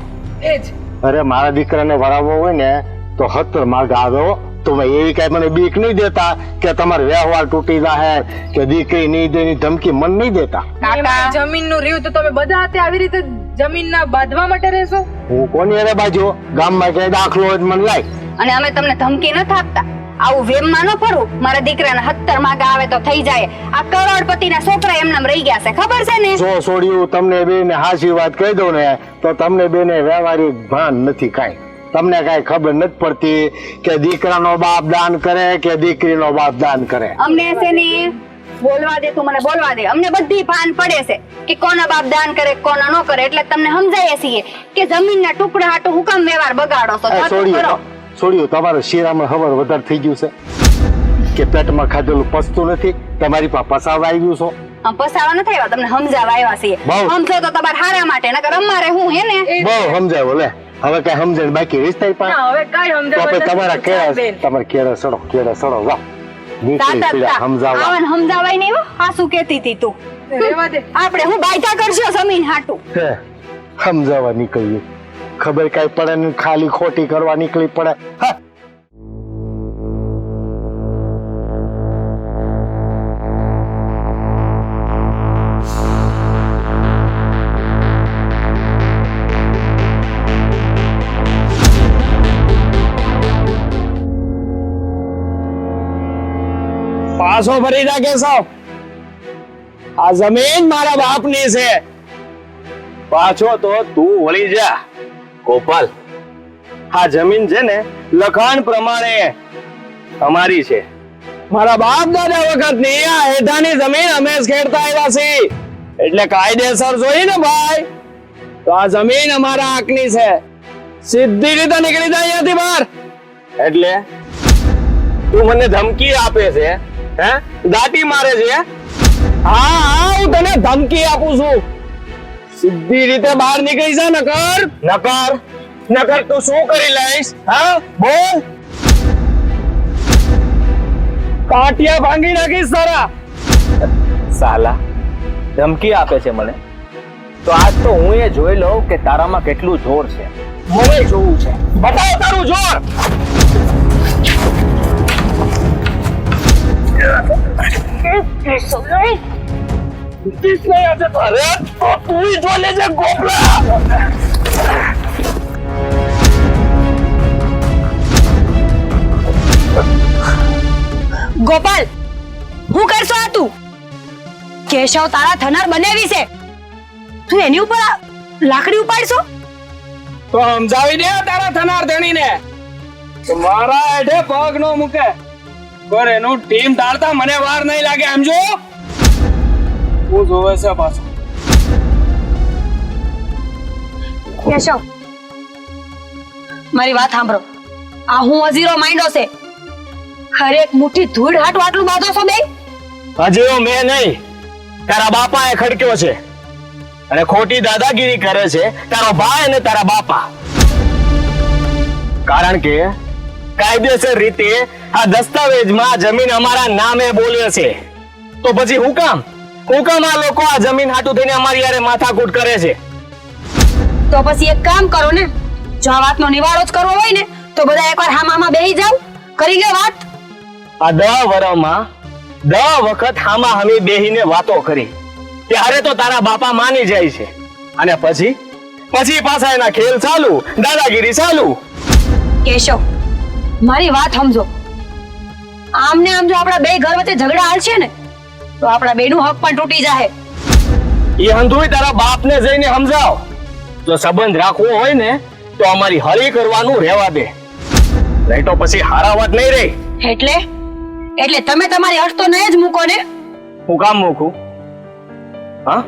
અરે મારા દીકરાને વરાવવો હોય ને તો 70 માર્ગ આવ્યો તો એવી કઈ મને બીક નહીં દેતા કે તમારો વ્યવહાર તૂટી જાય કે દીકરી નહીં દેની ધમકી મન નહીં દેતા. કાકા જમીન નું રહ્યું તો તમે બધા હાથે આવી રીતે જમીન ના બાંધવા માટે રહેશો? હું કોની અરે બાજુ ગામમાં કઈ દાખલો હોય તો મને લાય. અને અમે તમને ધમકી નથી આપતા, આવું વેમમાં ન ફરવું. મારા દીકરાના 70 માર્ગ આવે તો થઈ જાય. આ કરોડપતિના છોકરા એમનામ રહી ગયા છે, ખબર છે ને? જો છોડ્યું તમને બેને હાચી વાત કહી દઉં ને તો તમને બેને વ્યવહારિક ભાન નથી કાંઈ. તમને કઈ ખબર નથી પડતી કે દીકરાનો બાપ દાન કરે કે દીકરીનો બાપ દાન કરે. અમને છે ને બોલવા દે, તું મને બોલવા દે. અમને બધી ભાન પડે છે કે કોના બાપ દાન કરે કોના ન કરે, એટલે તમને સમજાય છીએ કે જમીનના ટુકડા હાટું હું કામ વ્યવહાર બગાડો છો. સાચું કરો. છોડ્યું તમારા શીરામાં ખબર વધારે થઈ ગયું છે કે પેટમાં ખાધેલું પચતું નથી, તમારી પાસે પસાવા આવ્યું છો. પસાવા નથી આવ્યા, તમને સમજાવવા આવ્યા છીએ. સમજો તો તમારા હારા માટે, નકર અમારે હું હે ને બહુ સમજાવો. લે હવે કઈ સમજણ બાકી રિશ્તા હવે કઈ સમજાવવા તમારા કેળા સડો વાહ સમજાવાય નહીં. આ શું કેતી હતી તું? આપણે હું બાયતા કરશો જમીન હાટું? સમજાવવા નીકળ્યું, ખબર કઈ પડે ને ખાલી ખોટી કરવા નીકળી પડે. પાછો ફરી જા કેશવ, આ જમીન મારા બાપની છે. પાછો તો તું વળી જા ગોપાલ. આ જમીન છે ને લખાણ પ્રમાણે અમારી છે. મારા બાપ દાદા વખતની આ હેઠાની જમીન અમે જ ખેડતા આવ્યા છીએ, એટલે કાયદેસર જોઈ ને ભાઈ તો આ જમીન અમારા હકની છે. સીધી રીતે નીકળી જાય અહીંયાથી બહાર. એટલે તું મને ધમકી આપે છે, હે? દાટી મારે છે? હા, હું તને ધમકી આપું છું. સીધી રીતે બહાર નીકળી જા, નકર તું શું કરી લઈશ? હા બોલ. કાટિયા ભાંગી નાખીશ તારા. સાલા ધમકી આપે છે મને, તો આજ તો હું એ જોઈ લઉં કે તારામાં કેટલું જોર છે. મને જોવું છે, બતાવ તારું જોર. ગોપાલ, હું કરશો આ તું? કેશવ તારા થનાર બનાવી છે, તું એની ઉપર લાકડી ઉપાડશો? તો સમજાવી દે તારા થનાર ધણીને મારા હેઠે પગ નો મૂકે, પર એનું ટીમ તાળતા મને વાર નહીં લાગે. આમ જો હું જોવે છે પાછો. કેશવ, મારી વાત સાંભળો. આ હું અજીરો માંડ્યો છે, હરેક મુઠ્ઠી ધૂળ હાટું આટલું બાંધો છો બે? હજીરો મેં નહીં, તારા બાપાએ ખડક્યો છે. અને ખોટી દાદાગીરી કરે છે તારો ભાઈ અને તારા બાપા. કારણ કે કાયદેસર રીતે આ દસ્તાવેજમાં જમીન અમારા નામે બોલે છે. તો પછી હું કામ આ લોકો આ જમીન હાટું થઈને અમારી યારે માથાકૂટ કરે છે? તો પછી એક કામ કરો ને, જો આ વાતનો નિવારો જ કરવો હોય ને તો બધા એકવાર હામામાં બેહી જાવ, કરી લે વાત. આ 10 વર્ષમાં 10 વખત હામા હમી બેહીને વાતો કરી, ત્યારે તો તારા બાપા માની જાય છે. અને પછી પાછા એના ખેલ ચાલુ, દાદાગીરી ચાલુ. કેશવ, મારી વાત સમજો. આમને આમ જો આપણા બે ઘર વચ્ચે ઝઘડા હાલશે ને તો આપણા બેનું હક પણ તૂટી જાય. એ હંધુય તારા બાપને જઈને સમજાવ. જો સંબંધ રાખવો હોય ને તો અમારી હળી કરવાનું રહેવા દે, નહીં તો પછી હારા વાત નહીં રહી. એટલે તમે તમારી હઠ તો નહીં જ મૂકો ને. હું કામ મૂકું? હા,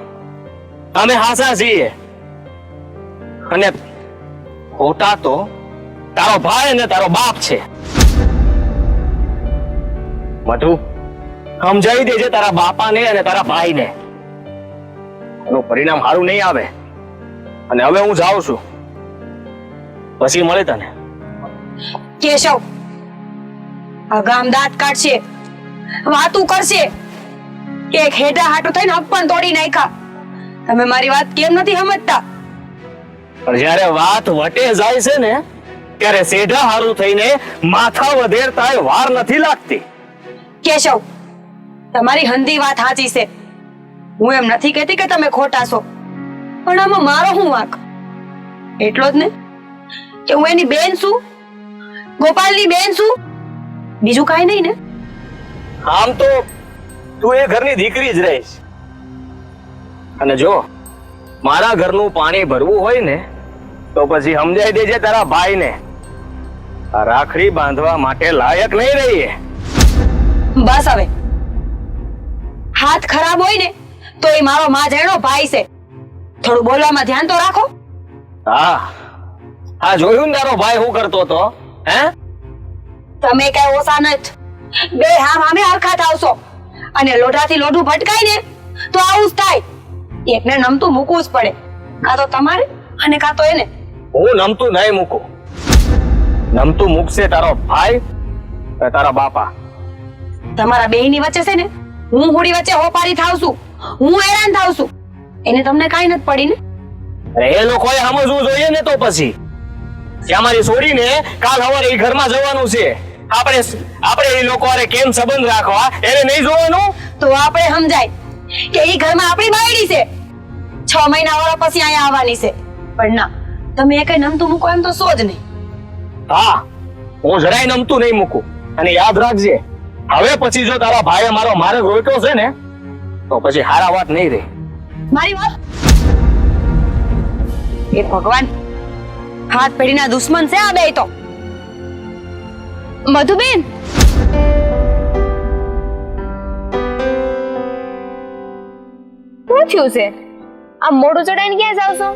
અમે હાસા છીએ અને ખોટા તો તારો ભાઈ અને તારો બાપ છે. મધુ, સમજાવી દેજે તારા બાપાને અને તારા ભાઈને. એનું પરિણામ સારું નહીં આવે. અને હવે હું જાઉં છું, પછી મળે તને. કેશવ, આ ગામ દાંત કાઢશે, વાતું કરશે કે એક હેડા હાટું થઈને હક પણ તોડી નાખ્યા. તમે મારી વાત કેમ નથી સમજતા? પણ જ્યારે વાત વટે જાય છે ને ત્યારે સેઢા હારું થઈને માથા વધેરતા વાર નથી લાગતી. કેશવ, તમારી હંધી વાત સાચી છે. હું એમ નથી કહેતી કે તમે ખોટા છો, પણ આમાં મારો શું વાંક? એટલો જ ને કે હું એની બેન છું, ગોપાલની બેન છું, બીજું કાંઈ નહીં ને. આમ તો તું એ ઘરની દીકરી જ રહીશ. અને જો મારા ઘરનું પાણી ભરવું હોય ને તો પછી સમજાઈ દેજે તારા ભાઈને, આ રાખડી બાંધવા માટે લાયક નહીં રહીએ. બસ હવે, હાથ ખરાબ હોય ને તો એ મારો માજેણો ભાઈ છે. થોડું બોલવામાં ધ્યાન તો રાખો. હા જોયું ને તારો ભાઈ શું કરતો તો? હે, તમે કઈ ઓછા નથી. બે હામ હામે હરખા થાવશો અને લોઢાથી લોઢું ભટકાય ને તો આવું જ થાય. એકને નમતું મૂકવું જ પડે, કાં તો તમારે અને કાં તો એને. હું નમતું નહીં મૂકું. નમતું મૂકશે તારો ભાઈ અને તારા બાપા. તમારા બેયની વચ્ચે છે ને હું હોડી વચ્ચે હોપારી થાવ છું, હું હેરાન થાવ છું. એને તમને કાંઈ નથી પડી ને. અરે એ લોકોએ સમજવું જોઈએ ને તો પછી કે અમારી છોડીને કાલ સવારે એ ઘરમાં જવાનું છે. આપણે એ લોકો હારે કેમ સંબંધ રાખવા એને નહીં જોવાનું. તો આપણે સમજાય કે એ ઘરમાં આપણી બાયડી છે, 6 મહિના વાળા પછી અહીંયા આવવાની છે. પણ ના, તમે કઈ નમતું મૂકો એમ તો સો જ નહીં. હા, હું જરાય નમતું નહીં મૂકું. અને યાદ રાખજે, હવે પછી જો તારા ભાઈએ મારો માર્ગ રોક્યો છે ને તો પછી હારા વાત નહીં રહે. મારી વાત એ ભગવાન, હાથ પેઢીના દુશ્મન છે આ બે તો. મધુબેન, શું થયું છે? આ મોઢું ચડાઈને ક્યાં જાવ છો?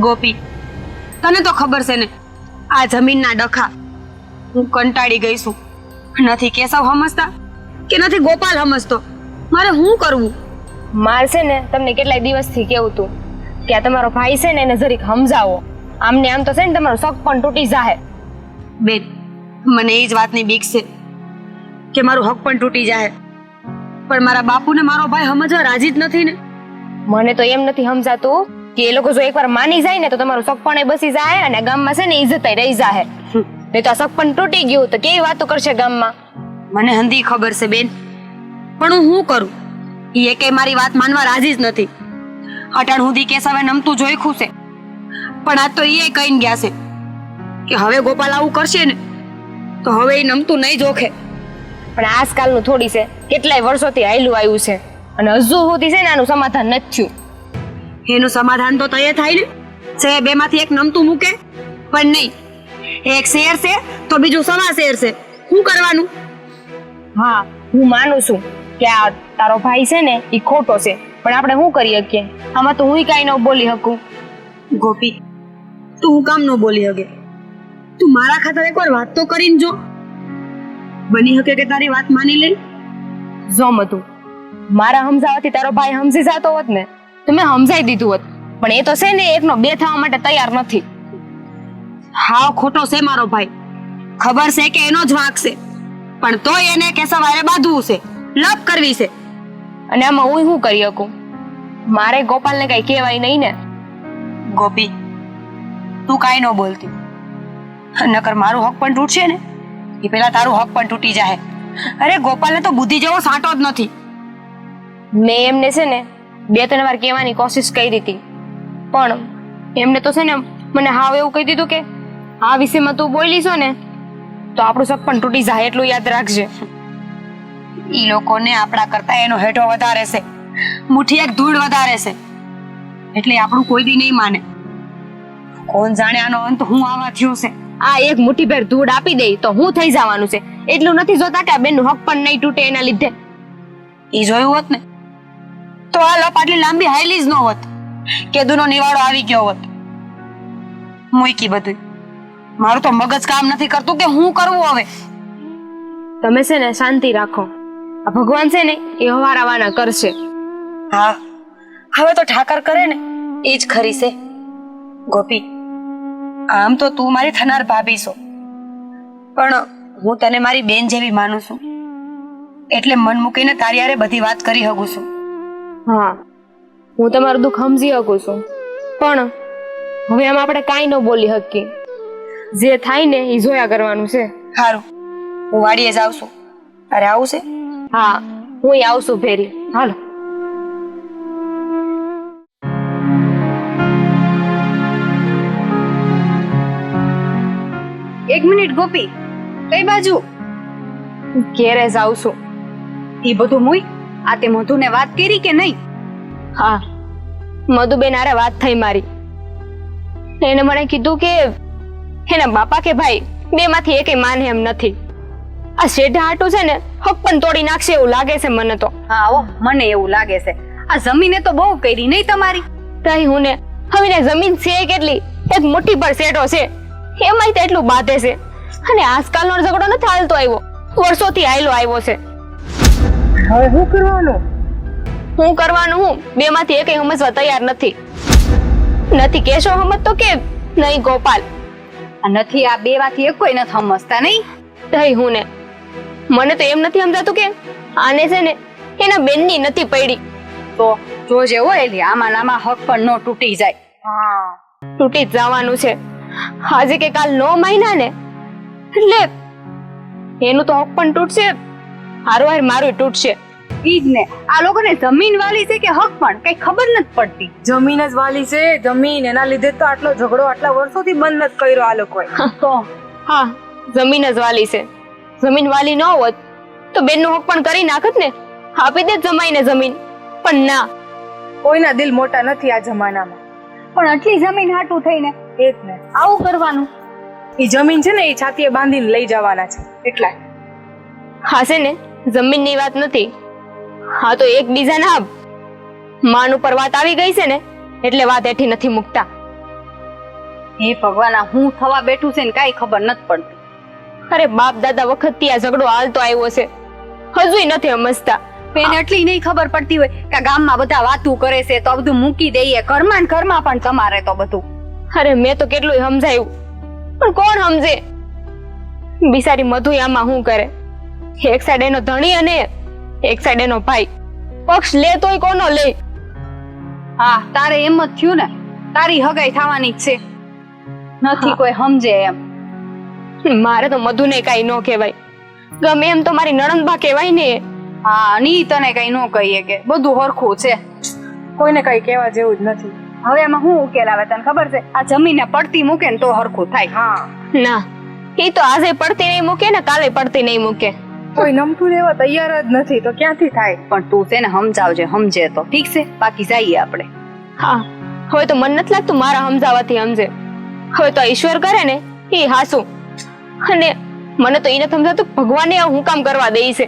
ગોપી, તને તો ખબર છે ને આ જમીનના ડખા. હું કંટાળી ગઈ છું. નથી કેશવ સમજતા કે નથી ગોપાલ સમજતો. મારે શું કરવું? માર છે ને તમને કેટલાય દિવસથી કેવું તું કે આ તમારો ભાઈ છે ને એને જરીક સમજાવો. આમને આમ તો છે ને તમારો શક પણ તૂટી જાહે. બેન, મને એ જ વાતની બીક છે કે મારું હક પણ તૂટી જાય. પણ મારા બાપુને મારો ભાઈ સમજવા રાજી જ નથી ને. મને તો એમ નથી સમજાતું કે એ લોકો જો એકવાર માની જાય ને તો તમારું શક પણ બસી જાય અને ગામમાં છે ને ઇજ્જત રહી જાહે. નહીં તો આ શક પણ તૂટી ગયું તો કેવી વાતો કરશે ગામમાં. મને હંધી ખબર છે બેન, પણ હું શું કરું? એ એકે મારી વાત માનવા રાજી જ નથી. અટાણ સુધી કેશવે નમતું જોઈખું છે, પણ આજ તો એ કહીને ગયા છે કે હવે ગોપાલ આવું કરશે ને તો હવે એ નમતું નહીં જોખે. પણ આજકાલનું થોડી છે, કેટલાય વર્ષોથી હાયલું આવ્યું છે અને હજુ સુધી છે ને આનું સમાધાન નથી થયું. એનું સમાધાન તો તય થાય ને. છે બેમાંથી એક નમતું મૂકે, પણ નહીં. એક શેર છે તો બીજું સવા શેર છે. શું કરવાનું? હા, હું માનું છું કે આ તારો ભાઈ છે ને એ ખોટો છે, પણ આપણે શું કરી શકીએ? આમાં તો હું કાંઈ ન બોલી શકું. ગોપી, તું હું કામ ન બોલી શકે? તું મારા ખાતર એકવાર વાત તો કરીને જો. બની શકે કે તારી વાત માની લે. જો મતું, મારા સમજાવવાથી તારો ભાઈ સમજી જતો હોત ને તો મેં સમજાઈ દીધું હોત. પણ એ તો છે ને એકનો બે થવા માટે તૈયાર નથી. હાવ ખોટો છે મારો ભાઈ. ખબર છે કે એનો જ વાંક છે, પણ તોય એને કેશવ હારે બાંધવું છે, લપ કરવી છે. અને આમાં હું શું કરી શકું? મારે ગોપાલને કઈ કહેવાય નહીં ને. ગોપી, તું કાંઈ ન બોલતી, નકર મારું હક પણ તૂટશે ને એ પેલા તારું હક પણ તૂટી જાય. અરે ગોપાલને તો બુદ્ધિ જેવો સાંટો જ નથી. મેં એમને છે ને 2-3 વાર કહેવાની કોશિશ કરી હતી, પણ એમને તો છે ને મને હાવ એવું કહી દીધું કે આ વિષયમાં તું બોલી છો ને તો આપણું શક પણ તૂટી જાય, એટલું યાદ રાખજે. ઈ લોકોને આપણા કરતા એનો હેઠો વધારે છે, મુઠ્ઠી એક ધૂળ વધારે છે, એટલે આપણું કોઈ દી નહીં માને. કોણ જાણે આનો અંત હું આવા થયો છે. આ એક મુઠ્ઠીભેર ધૂળ આપી દે તો હું થઈ જવાનું છે, એટલું નથી જોતા કે આ બેનનું હક પણ નહીં તૂટે એના લીધે. ઈ જોયું હોત ને તો આ લપ આટલી લાંબી હાઈલી જ ન હોત, કેદુનો નિવાડો આવી ગયો હોત. મૂકી બધું, મારું તો મગજ કામ નથી કરતું કે હું કરવું હવે. તમે છે ને શાંતિ રાખો, આ ભગવાન છે ને એ હવારાવાના કરશે. હા, હવે તો ઠાકર કરે ને એ જ ખરી છે. ગોપી, આમ તો તું મારી થનાર ભાભી છો, પણ હું તને મારી બેન જેવી માનું છું, એટલે મન મૂકીને તારી હારે બધી વાત કરી શકું છું. હા, હું તમારું દુઃખ સમજી શકું છું, પણ હવે આમ આપણે કાંઈ ન બોલી શકીએ. જે થાય ને એ જોયા કરવાનું છે. સારું, હું વાડીએ જાઉં છું. અરે આવું છે? હા, હું આવશું ભેરી. હાલો. એક મિનિટ ગોપી, કઈ બાજુ? ઘેરે જાઉં છું. એ બધું મુઈ આ તે મધુને વાત કરી કે નહીં? હા, મધુબેન હારે વાત થઈ મારી. એને મને કીધું કે એના બાપા કે ભાઈ બે માંથી એકે માને એમ નથી. આ શેઢા હાટું છે ને હક પણ તોડી નાખશે એવું લાગે છે મને તો. હા ઓ, મને એવું લાગે છે. આ જમીને તો બહુ કરી નહીં તમારી? તઈ હું ને હવે ને જમીન છે કેટલી, એક મુઠ્ઠી પર શેઢો છે, એમાંય તો એટલું બાંધે છે. અને આજકાલનો ઝઘડો નથી હાલતો આવ્યો, વર્ષોથી હાલ્યો આવ્યો છે. હવે શું કરવાનું? હું કરવાનું હું બે માંથી એકે સમજવા તૈયાર નથી. નથી કેશો સમજતો કે નહીં ગોપાલ? આ નથી, આ બે માંથી એક કોઈ નથી સમજતા નહીં. તઈ હું ને મને તો એમ નથી સમજાતું કે આને છે ને એના બેનની નથી પડી. તો જોજે હોય એટલે આમાં નામાં હક પણ ન તૂટી જાય. હા, તૂટી જ જવાનું છે. આજે કે કાલ 9 મહિના ને એટલે એનું તો હક પણ તૂટશે, હારું મારું તૂટશે. ઈ જ ને, આ લોકોને જમીન વાલી છે કે હક પણ કઈ ખબર નથી પડતી. જમીન જ વાલી છે, જમીન. એના લીધે તો આટલો ઝઘડો આટલા વર્ષોથી બંધ નથી કર્યો આ લોકોએ. તો હા, જમીન જ વાલી છે. જમીન વાલી ન હોત તો બેનનું હક પણ કરી નાખત ને, આપી દે જમાઈને જમીન. પણ ના, કોઈના દિલ મોટા નથી આ જમાનામાં. પણ આટલી જમીન હાટું થઈને એ જ ને, આવું કરવાનું. એ જમીન છે ને એ છાતીએ બાંધીને લઈ જવાના છે એટલા. હા છે ને, જમીનની વાત નથી. હા તો એકબીજાના માન ઉપર વાત આવી ગઈ છે ને એટલે વાત એઠી નથી મૂકતા. હે ભગવાન, આ હું થવા બેઠું છે ને કાઈ ખબર નથી પડતી. અરે બાપ દાદા વખતથી આ ઝઘડો હાલતો આવ્યો છે, હજુય નથી સમજતા. એને એટલી નહીં ખબર પડતી હોય કે ગામમાં બધા વાતું કરે છે તો આ બધું મૂકી દઈએ. ઘરમાં ને ઘરમાં પણ તમારે તો બધું. અરે મેં તો કેટલું સમજાયું, પણ કોણ સમજે? બિચારી મધુ આમાં શું કરે? એક સાઈડ એનો ધણી અને એક સાઈડ એનો ભાઈ. પક્ષ લે તોય કોનો લે? હા, તારે એમ જ થયું ને, તારી હગાઈ થવાની જ છે. નથી કોઈ સમજે એમ. મારે તો મધુને કઈ ન કહેવાય, ગમે એમ તો મારી નણંદબા કહેવાય ને. હા, ની તને કઈ ન કહીએ કે બધું હરખું છે, કોઈને કઈ કહેવા જેવું જ નથી. હવે એમાં શું ઉકેલ આવે તને ખબર છે? આ જમીને પડતી મૂકે ને તો હરખું થાય. હા, ના, એ તો આજે પડતી નહીં મૂકે ને કાલે પડતી નહીં મૂકે. કોઈ નમતું લેવા તૈયાર જ નથી તો ક્યાંથી થાય? પણ તું છે ને સમજાવજે, સમજે તો ઠીક છે, બાકી જઈએ આપણે. હા, હવે તો મને નથી લાગતું મારા સમજાવવાથી સમજે. હવે તો ઈશ્વર કરે ને એ હાસું. અને મને તો એ નથી સમજાતું ભગવાને હું કામ કરવા દે છે.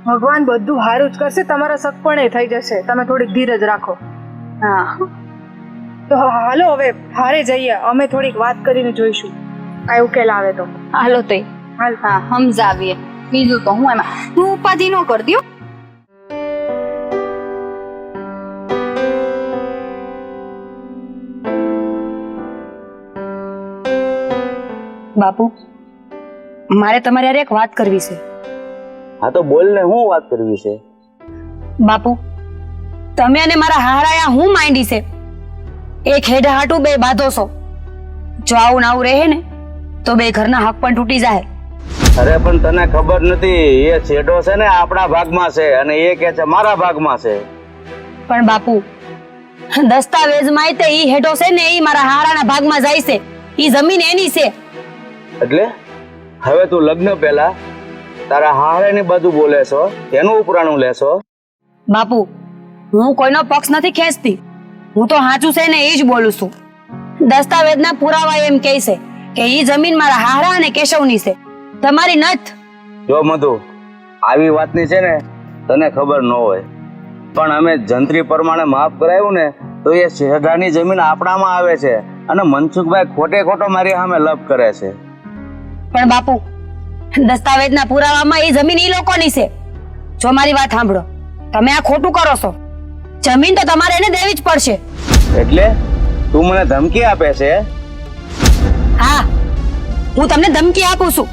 ભગવાન બધું હારું જ કરશે, તમારા સગપણે થઈ જશે. તમે થોડીક ધીરજ રાખો. હા, તો હાલો હવે હારે જઈએ, અમે થોડીક વાત કરીને જોઈશું આ ઉકેલ આવે તો. હાલો તઈ. હાલ. હા, સમજાવીએ. બીજું તો હું એમાં તું ઉપાધિ ન કર દ્યો. બાપુ મારે તમારી હારે એક વાત કરવી છે. હા તો બોલ ને, હું વાત કરવી છે? બાપુ તમે અને મારા હારાયા હું માંડી છે એક હેડા હાટું બે બાંધો છો. જો આવું ને આવું રહે ને તો બે ઘરના હક પણ તૂટી જાય. અરે પણ તને ખબર નથી, એ છેડો છે ને આપણા ભાગમાં છે અને એ કે છે મારા ભાગમાં છે. પણ બાપુ દસ્તાવેજમાં તે ઈ હેડો છે ને ઈ મારા હારાના ભાગમાં જાય છે. ઈ જમીન એની છે. એટલે હવે તું લગ્ન પહેલા તારા હારેની બાજુ બોલે છો, એનું ઉપરાણું લેશો? બાપુ હું કોઈનો પક્ષ નથી ખેંચતી. હું તો સાચું છે ને એ જ બોલું છું. દસ્તાવેજના પુરાવા એમ કહે છે કે ઈ જમીન મારા હારા અને કેશવની છે, તમારી નથ. જો મધુ, આવી વાતની છે ને તને ખબર ન હોય, પણ અમે જંત્રી પ્રમાણે માફ કરાયું ને તો એ શેઢાની જમીન આપણામાં આવે છે અને મનસુખભાઈ ખોટે ખોટો મારી સામે લપ કરે છે. પણ બાપુ દસ્તાવેજના પુરાવામાં એ જમીન ઈ લોકોની છે. જો મારી વાત સાંભળો, તમે આ ખોટું કરો છો. જમીન તો તમારે એને દેવી જ પડશે. એટલે તું મને ધમકી આપે છે? હા, હું તમને ધમકી આપું છું.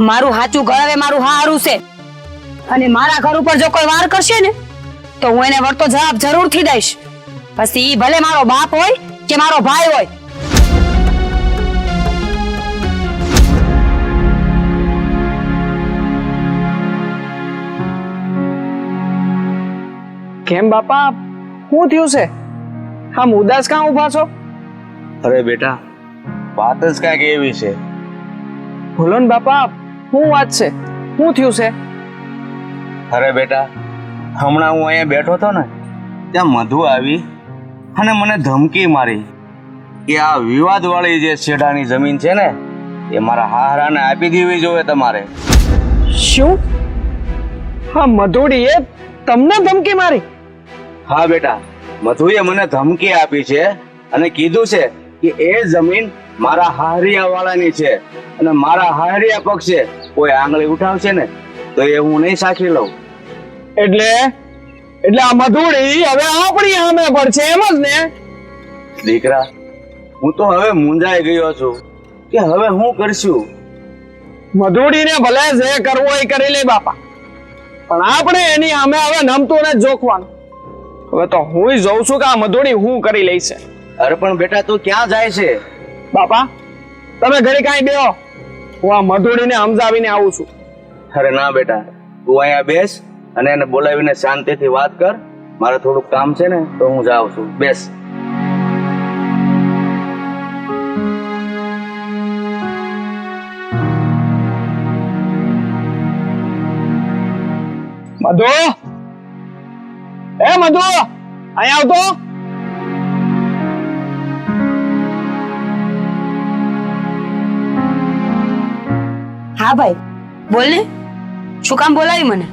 મારું સાચું ગળાવે મારું હારું છે અને મારા ઘર ઉપર જો કોઈ વાર કરશે ને તો હું એને વળતો જવાબ જરૂરથી દઈશ. પછી ઈ ભલે મારો બાપ હોય કે મારો ભાઈ હોય. કેમ બાપા, શું થયું છે? આમ ઉદાસ કાં ઊભા છો? અરે બેટા, વાત જ કાંઈક એવી છે. બોલો ને બાપા, શું વાત છે? શું થયું છે? અરે બેટા, હમણાં હું અહીંયા બેઠો હતો ને ત્યાં મધુ આવી અને મને ધમકી મારી કે આ વિવાદવાળી જે શેઢાની જમીન છે ને એ મારા હારાને આપી દેવી જોઈએ તમારે. શું? હા, મધુડીએ તમને ધમકી મારી? હા બેટા, મધુએ મને ધમકી આપી છે અને કીધું છે કે એ જમીન મારા હારિયા વાળાની છે અને મારા હારિયા પક્ષે કોઈ આંગળી ઉઠાવશે ને તો એ હું નહીં સાચી લઉં. એટલે આ મધુડી હવે આપણી સામે પડશે એમ જ ને? દીકરા, હું તો હવે મૂંઝાઈ ગયો છું કે હવે હું કરશું. મધુડીને ભલે જે કરવો એ કરી લે બાપા, પણ આપણે એની સામે હવે નમતું ને જોખવાનું. હવે તો હું જોઉં છું કે આ મધુડી હું કરી લઈશે. અરે પણ બેટા, તું ક્યાં જાય છે? બાપા તમે ઘરે કાંઈ બેહો, હું આ મધુડીને સમજાવીને આવું છું. અરે ના બેટા, તું અહીંયા બેસ અને એને બોલાવીને શાંતિથી વાત કર. મારે થોડુંક કામ છે ને તો હું જાઉં છું. બેસ. મધુ, એ મધુ, અહીંયા આવતો. હા ભાઈ બોલ ને, શું કામ બોલાવી મને?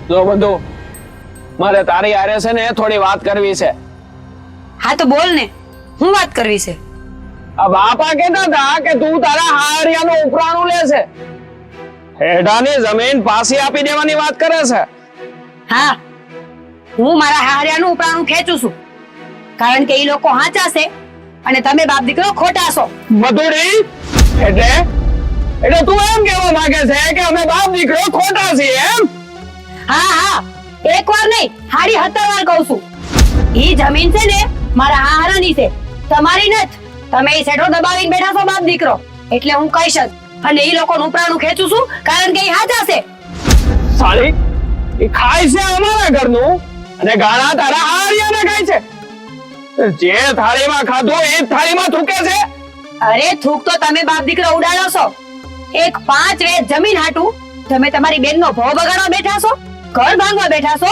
જો મધુ, મારે તારી હારે છે ને થોડી વાત કરવી છે. હા તો બોલ ને, હું વાત કરવી છે? આ બાપા કહેતા હતા કે તું તારા હારિયાનું ઉપરાણું લે છે, હેઠાની જમીન પાછી આપી દેવાની વાત કરે છે. હા, હું મારા હારિયાનું ઉપરાણું ખેંચું છું કારણ કે ઈ લોકો હાચા છે અને તમે બાપ દીકરો ખોટા છો. મધુડી, એટલે તું એમ કહેવા માંગે છે કે અમે બાપ દીકરો ખોટા છીએ એમ? હા હા, એક વાર નહીં હારી 17 વાર કહું છું. ઈ જમીન છે ને મારા હારાની છે, તમારી નથી. તમે ઈ સેઠો દબાવીને બેઠા છો બાપ દીકરો, એટલે હું કહીશ જ. અને ઈ લોકોનું ઉપરાણું ખેંચું છું કારણ કે ઈ હાચા છે. સાલી, ઈ ખાય છે અમારા ઘરનું અને ગાળા તારા હારિયાને ખાય છે. જે થાળીમાં ખાધું એ થાળીમાં થૂકે છે. અરે થૂક તો તમે બાપ દીકરો ઉડાડો છો. એક 5 વેચ જમીન હાટું તમે તમારી બેનનો ભો બગાડવા બેઠા છો, ઘર ભાંગવા બેઠા છો.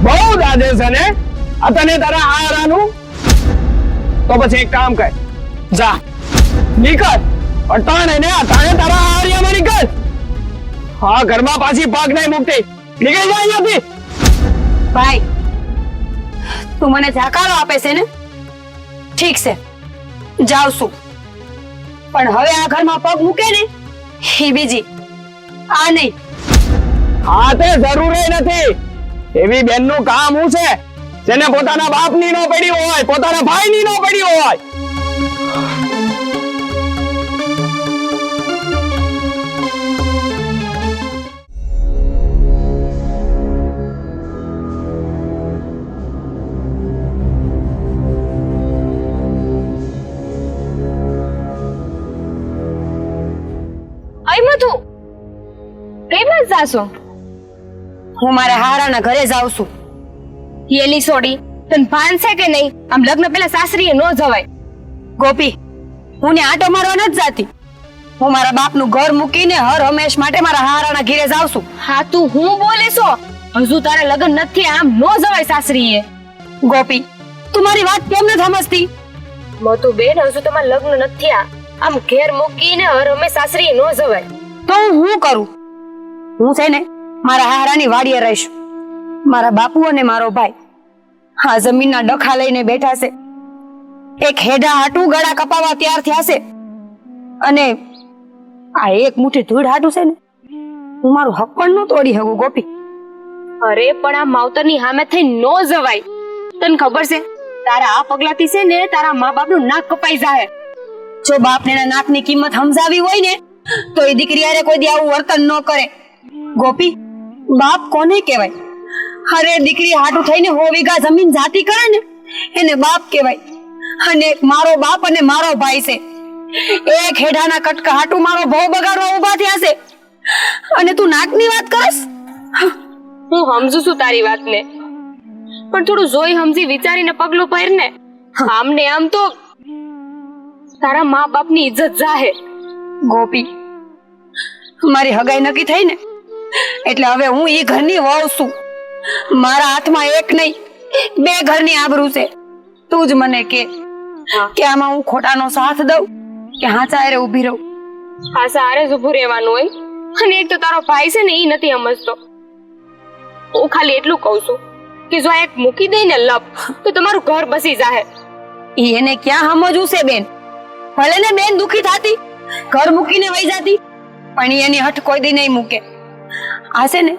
બહુ દાદે છે ને આ તને તારા હારાનું? તો પછી એક કામ કર, જા નીકળ, અટાણે ને અટાણે તારા હારિયામાં નીકળ. હા, ઘરમાં પાછી પગ નહીં મૂકતી, નીકળી જાય અહીંયાથી. ભાઈ તું મને જાકારો આપે છે ને? ઠીક છે, જાઉં છું, પણ હવે આ ઘરમાં પગ મૂકે ને એ બીજી, આ નહીં. હા, તે જરૂરી નથી. એવી બેનનું કામ શું છે જેને પોતાના બાપની નો પડી હોય, પોતાના ભાઈની નો પડી હોય? જાશો? હું મારા હારાના ઘરે જાઉં છું. એલી સોડી, તને ભાન છે કે નહીં? આમ લગ્ન પહેલા સાસરીએ ન જવાય. ગોપી, હું ને આટો મારવા નથી જાતી. હું મારા બાપનું ઘર મૂકીને હર હંમેશ માટે મારા હારાના ઘરે જાઉં છું. હા, તું હું બોલે છો? હજુ તારે લગ્ન નથી, આમ ન જવાય સાસરીએ. ગોપી, તું મારી વાત કેમ નથી સમજતી? મોતું બેન, હજુ તમારા લગ્ન નથી. આમ ઘેર મૂકીને હર હંમેશ સાસરીએ ન જવાય. તો હું કરું? હું છે ને મારા હારાની વાડીએ રહીશ. મારા બાપુ અને મારો ભાઈ હા જમીનના ડખા લઈને બેઠા છે. એક હેડા હાટું ગળા કપાવા તૈયાર થયા છે, અને આ એક મુઠ્ઠી ધૂળ હાટું છે ને હું મારું હક પણ ન તોડી શકું. ગોપી, અરે પણ આ માવતરની સામે થઈ ન જવાય. તને ખબર છે, તારા આ પગલાથી છે ને તારા મા બાપનું નાક કપાઈ જાય. જો બાપને એના નાકની કિંમત સમજાવી હોય ને તો એ દીકરી હારે કોઈ દી આવું વર્તન ન કરે. ગોપી, બાપ કોને કહેવાય? અરે દીકરી હાટું થઈને 100 વીઘા જમીન જાતી કરે ને એને બાપ કહેવાય. અને એક મારો બાપ અને મારો ભાઈ છે. એક હેઠાના કટકા હાટું મારો ભવ બગાડવા ઊભા થયા છે, અને તું નાકની વાત કરસ? હું સમજુ છું તારી વાતને, પણ થોડું જોઈ સમજી વિચારીને પગલું ભર ને. આમ ને આમ તો તારા મા બાપની ઇજ્જત જાહે. ગોપી, મારી હગાઈ નક્કી થઈ ને એટલે હવે હું ઈ ઘરની વહુ છું. મારા હાથમાં એક નહીં 2 ઘરની આબરૂ છે. તું જ મને કે આમાં હું ખોટાનો સાથ દઉં કે હાચા હારે ઊભી રહું? આ સારે જ ઊભું રહેવાનું હોય. અને એક તો તારો ભાઈ છે ને, ઈ નથી સમજતો. હું ખાલી એટલું કહું છું કે જો એક મૂકી દે ને લપ, તો તમારું ઘર બસી જાહે. ઈ એને ક્યાં સમજવું છે બેન? ભલે ને બેન દુખી થાતી, ઘર મૂકીને વહી જાતી, પણ ઈ એની હઠ કોઈ દી નહીં મૂકે. આ છે ને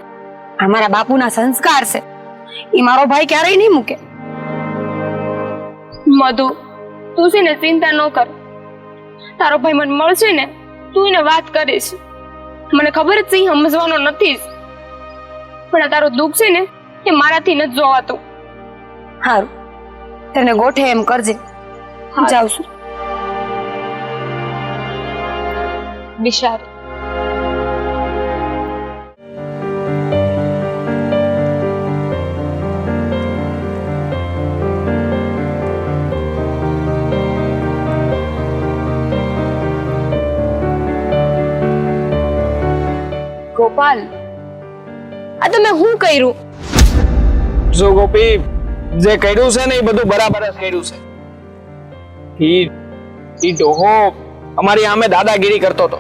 અમારા બાપુના સંસ્કાર છે, ઈ મારો ભાઈ ક્યારેય નહીં મૂકે. મધુ, તું છે ને ચિંતા ન કર. તારો ભાઈ મને મળશે ને, તું એને વાત કરીશ. મને ખબર જ છે ઈ સમજવાનો નથી જ. પણ આ તારું દુઃખ છે ને એ મારાથી નથી જોવાતું. હારું, તને ગોઠે એમ કરજે. જાઉં છું. બિચારી. ગોપાલ, આ તમે શું કર્યું? જો ગોપી, જે કર્યું છે ને એ બધું બરાબર જ કર્યું છે. ઈ ડોહો અમારી સામે દાદાગીરી કરતો હતો,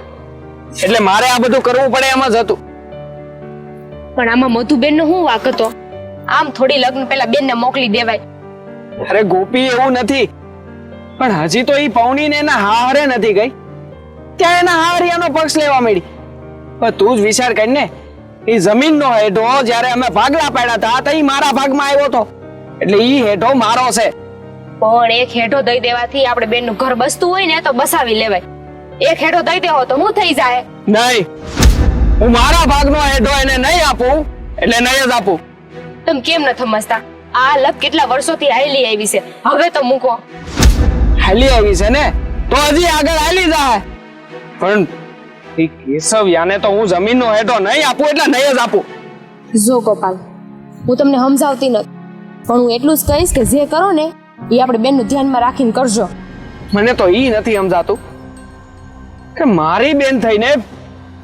એટલે મારે આ બધું કરવું પડે એમ જ હતું. પણ આમાં મધુબેન નો શું વાંક હતો? આમ થોડી લગ્ન પહેલા બેન ને મોકલી દેવાય. અરે ગોપી, એવું નથી, પણ હજી તો ઈ પૌની ને એના હારે નથી ગઈ, ત્યાં એના હારિયાનો પક્ષ લેવા માંડી. પણ તું જ વિચાર કર ને, ઈ જમીનનો હેઠો જ્યારે અમે ભાગલા પાડ્યા હતા તો ઈ મારા ભાગમાં આવ્યો હતો, એટલે ઈ હેઠો મારો છે. પણ એક હેઠો દઈ દેવાથી આપણે બેન નું ઘર બસતું હોય ને તો બસાવી લેવાય. એક હેઠો દઈ દેવો તો હું થઈ જાય? નહીં, હું મારા ભાગનો હેઠો એને નહીં આપું, એટલે નહીં જ આપું. તમે કેમ ન સમજતા? આ લપ કેટલા વર્ષોથી હાલી આવી છે, હવે તો મૂકો. હાલી આવી છે ને તો હજી આગળ હાલી જાય. પણ એ કેશવ્યાને તો હું જમીનનો હેઠો નહીં આપું, એટલે નહીં જ આપું. જો ગોપાલ, હું તમને સમજાવતી નથી, પણ હું એટલું જ કહીશ કે જે કરો ને એ આપણે બેનનું ધ્યાનમાં રાખીને કરજો. મને તો ઈ નથી સમજાતું કે મારી બેન થઈને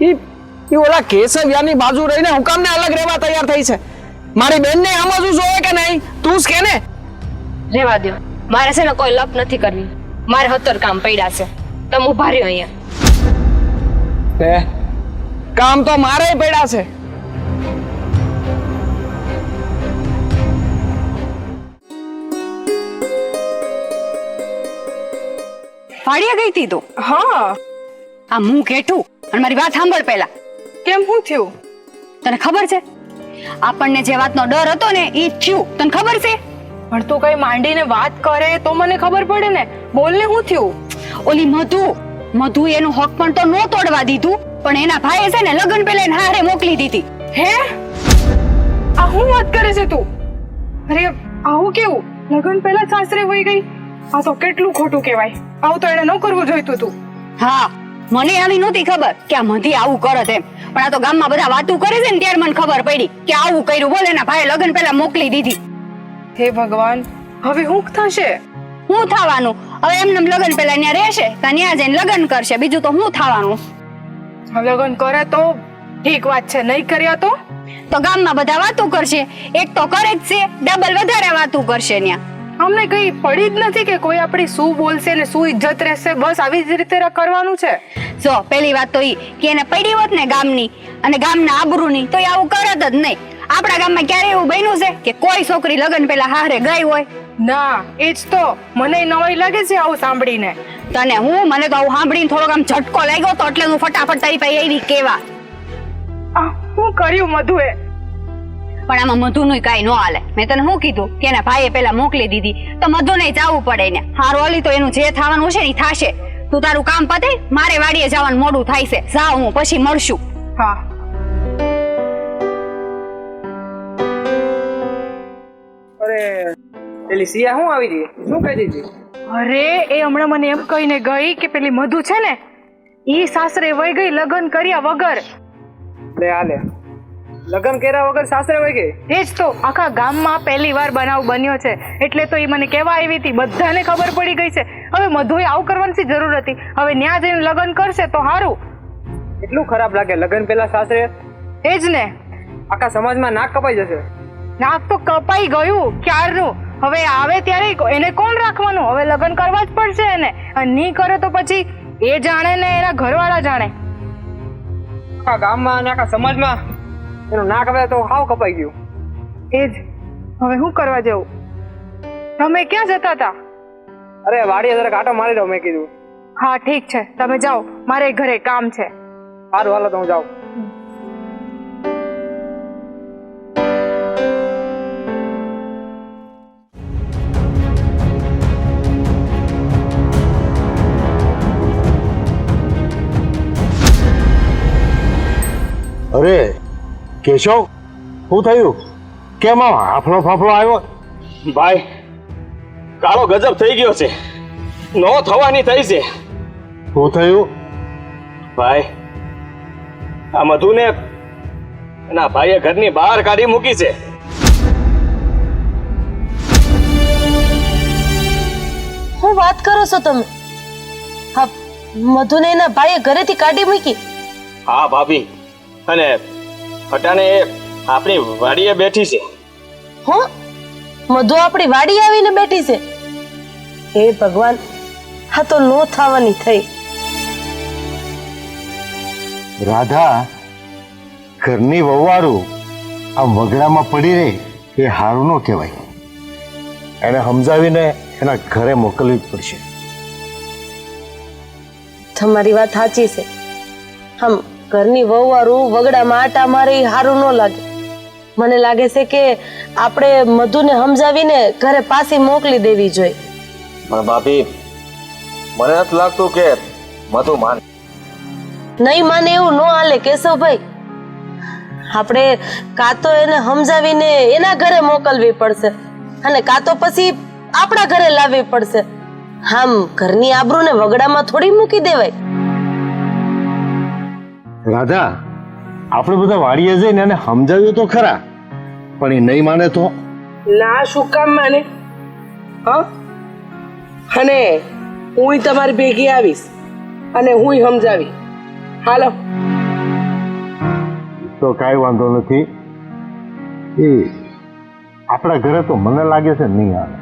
ઈ ઓલા કેશવ્યાની બાજુ રહીને હું કામને અલગ રહેવા તૈયાર થઈ છે? મારી બેનને સમજવું જોઈએ કે નહીં? તું જ કે ને. રહેવા દો, મારે છે ને કોઈ લપ નથી કરવી. મારે 17 કામ પડ્યા છે. તમે ઉભા રહ્યો અહીંયા. કામ તો મારે પડ્યા છે. પાડિયા ગઈ તી તું? હા. આ મું કેઠું અને મારી વાત સાંભળ પહેલા. કેમ, શું થયું? તને ખબર છે આપણને જે વાતનો ડર હતો ને એ થયું? તને ખબર છે? પણ તું કઈ માંડીને વાત કરે તો મને ખબર પડે ને. બોલ ને, શું થયું? ઓલી મધુ એનું હક પણ તો નો તોડવા દીધું, પણ એના ભાઈએ છે ને લગ્ન પહેલા એને હારે મોકલી દીધી. હે? આ શું વાત કરે છે તું? અરે આવું કેવું? લગ્ન પહેલા સાસરે વહી ગઈ? આ તો કેટલું ખોટું કહેવાય. આવું તો એને ન કરવું જોઈતું તું. હા, મને આવી નહોતી ખબર કે આ મધી આવું કરત એમ, પણ આ તો ગામમાં બધા વાતું કરે છે ને ત્યારે મને ખબર પડી કે આવું કર્યું. બોલે એના ભાઈ લગ્ન પહેલા મોકલી દીધી. હે ભગવાન, હવે શું થશે? હું થવાનું? હવે એમને લગ્ન પહેલા ત્યાં રહેશે, ત્યાં જઈને લગ્ન કરશે, બીજું તો હું થવાનું? લગ્ન કરે તો ઠીક વાત છે, નહીં કર્યા તો ગામમાં બધા વાતું કરશે. એક તો કરે જ છે, ડબલ વધારે વાતું કરશે ત્યાં. અમને કઈ પડી જ નથી કે કોઈ આપણી શું બોલશે ને શું ઇજ્જત રહેશે. બસ આવી જ રીતે કરવાનું છે. જો પહેલી વાત તો ઈ કે એને પડી હોત ને ગામની અને ગામના આબરૂની, તો એ આવું કરત જ નહીં. આપણા ગામમાં ક્યારે એવું બન્યું છે કે કોઈ છોકરી લગ્ન પહેલા હારે ગઈ હોય? ના, એ જ તો મને નવાઈ લાગે છે આવું સાંભળીને. તને મને તો આવું સાંભળીને થોડોક આમ ઝટકો લાગ્યો તો એટલે હું ફટાફટ તારી પાસે આવી કેવા. શું કર્યું મધુએ? પણ આમાં મધુનું કાંઈ ન હાલે. મેં તને શું કીધું કે એના ભાઈએ પેલા મોકલી દીધી, તો મધુને જવું પડે ને. હારું ઓલી તો એનું જે થવાનું હશે ને થશે. તું તારું કામ પતે, મારે વાડીએ જવાનું મોડું થાય છે. જાઉં હું, પછી મળશું. હા. અરે પેલી સિયા શું આવી ગઈ? શું કહી દીધી? અરે એ હમણાં મને એમ કહીને ગઈ કે પેલી મધુ છે ને ઈ સાસરે વઈ ગઈ લગ્ન કર્યા વગર. લે આ લે, લગ્ન કર્યા વગર સાસરે વઈ ગઈ? એ જ તો આખા ગામમાં પહેલી વાર બનાવ બન્યો છે. એટલે તો એ મને કહેવા આવી હતી, બધાને ખબર પડી ગઈ છે. હવે મધુએ આવું કરવાની જરૂર હતી. હવે ન્યા જઈને લગ્ન કરશે તો સારું. એટલું ખરાબ લાગે લગ્ન પેલા સાસરે? એ જ ને, આખા સમાજમાં નાક કપાઈ જશે. નાક તો કપાઈ ગયું ક્યારનું. હવે આવે ત્યારે એને કોણ રાખવાનું? હવે લગ્ન કરવા જ પડશે એને. અને નહીં કરે તો પછી એ જાણે ને એના ઘરવાળા જાણે. આખા ગામમાં અને આખા સમાજમાં એનું નાક હવે તો હાવ કપાઈ ગયું. એ જ હવે શું કરવા જવું? તમે ક્યાં જતા હતા? અરે વાડીએ જરાક આટો મારી દઉં મેં કીધું. હા ઠીક છે, તમે જાઓ, મારે ઘરે કામ છે. સારું હાલો તો હું જાઉં. અરે કેશવ, શું થયું? કેમ આમ હાફળો ફાફળો આવ્યો? ભાઈ, કાળો ગજબ થઈ ગયો છે. નો થવાની થઈ છે. શું થયું? ભાઈ, આ મધુને એના ભાઈએ ઘરની બહાર કાઢી મૂકી છે. શું વાત કરો છો તમે? હા, મધુને એના ભાઈએ ઘરેથી કાઢી મૂકી? હા ભાભી, અને ફટાને આપણી વાડીએ બેઠી છે. હું? મધુ આપણી વાડી આવીને બેઠી છે? હે ભગવાન, આ તો નો થવાની થઈ. રાધા, ઘરની વહુવારું આમ વગડામાં પડી રહી એ હારું ન કહેવાય. એને સમજાવીને એના ઘરે મોકલવી જ પડશે. તમારી વાત સાચી છે. હમ, ઘરની વહુવારું વગડામાં આટા મારે એ હારું ન લાગે. મને લાગે છે કે આપણે મધુને સમજાવીને ઘરે પાછી મોકલી દેવી જોઈએ. પણ ભાભી, મને નથી લાગતું કે મધુ માને. નહીં માને એવું ન હાલે કેશવભાઈ. આપણે કાં તો એને સમજાવીને એના ઘરે મોકલવી પડશે અને કાં તો પછી આપણા ઘરે લાવવી પડશે. આમ ઘરની આબરૂને વગડામાં થોડી મૂકી દેવાય. રાધા, આપણે બધા વાડીએ જઈને એને સમજાવ્યું તો ખરા, પણ એ નહીં માને તો? ના, શું કામ માને? હા, અને હું તમારી ભેગી આવીશ અને હું સમજાવી. હાલો. તો કાંઈ વાંધો નથી. એ આપણા ઘરે તો મને લાગે છે નહીં આવે.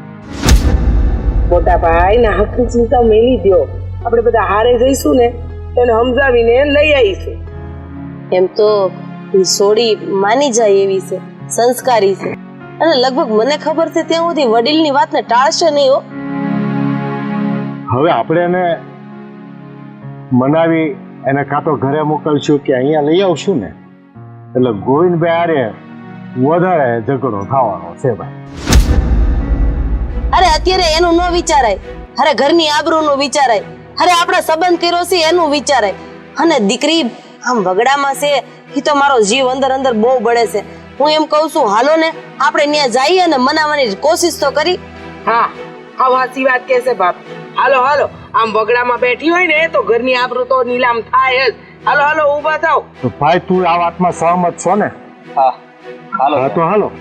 મોટા ભાઈ ના હકની ચિંતા મેલી દો. આપણે બધા હારે જઈશું ને એને સમજાવીને લઈ આવીશું. એમ તો ઈ સોડી માની જાય એવી છે, સંસ્કારી છે, અને લગભગ મને ખબર છે ત્યાં સુધી વડીલની વાતને ટાળશે નહીં. હો, હવે આપણે એને મનાવી એને કાં તો ઘરે મોકલશું કે અહીંયા લઈ આવશું ને, એટલે ગોવિંદભાઈ આરે વધારે ઝઘડો થવાનો છે ભાઈ. અરે અત્યારે એનું ન વિચારાય. અરે ઘરની આબરૂનું વિચારાય. અરે આપણા સંબંધ કર્યો છે એનું વિચારાય. અને દીકરી આમ વગડામાં છે એ તો મારો જીવ અંદર અંદર બહુ બળે છે. હું એમ કહું છું, હાલો ને આપણે ત્યાં જઈએ અને મનાવવાની કોશિશ તો કરી. હા, હા સાચી વાત કહેશે બાપ. હાલો હાલો, આમ વગડામાં બેઠી હોય ને તો ઘરની આબરૂ તો નીલામ થાય જ. હાલો હાલો, ઊભા થાવ. તો ભાઈ તું આ વાતમાં સહમત છો ને? હા હાલો હા તો હાલો.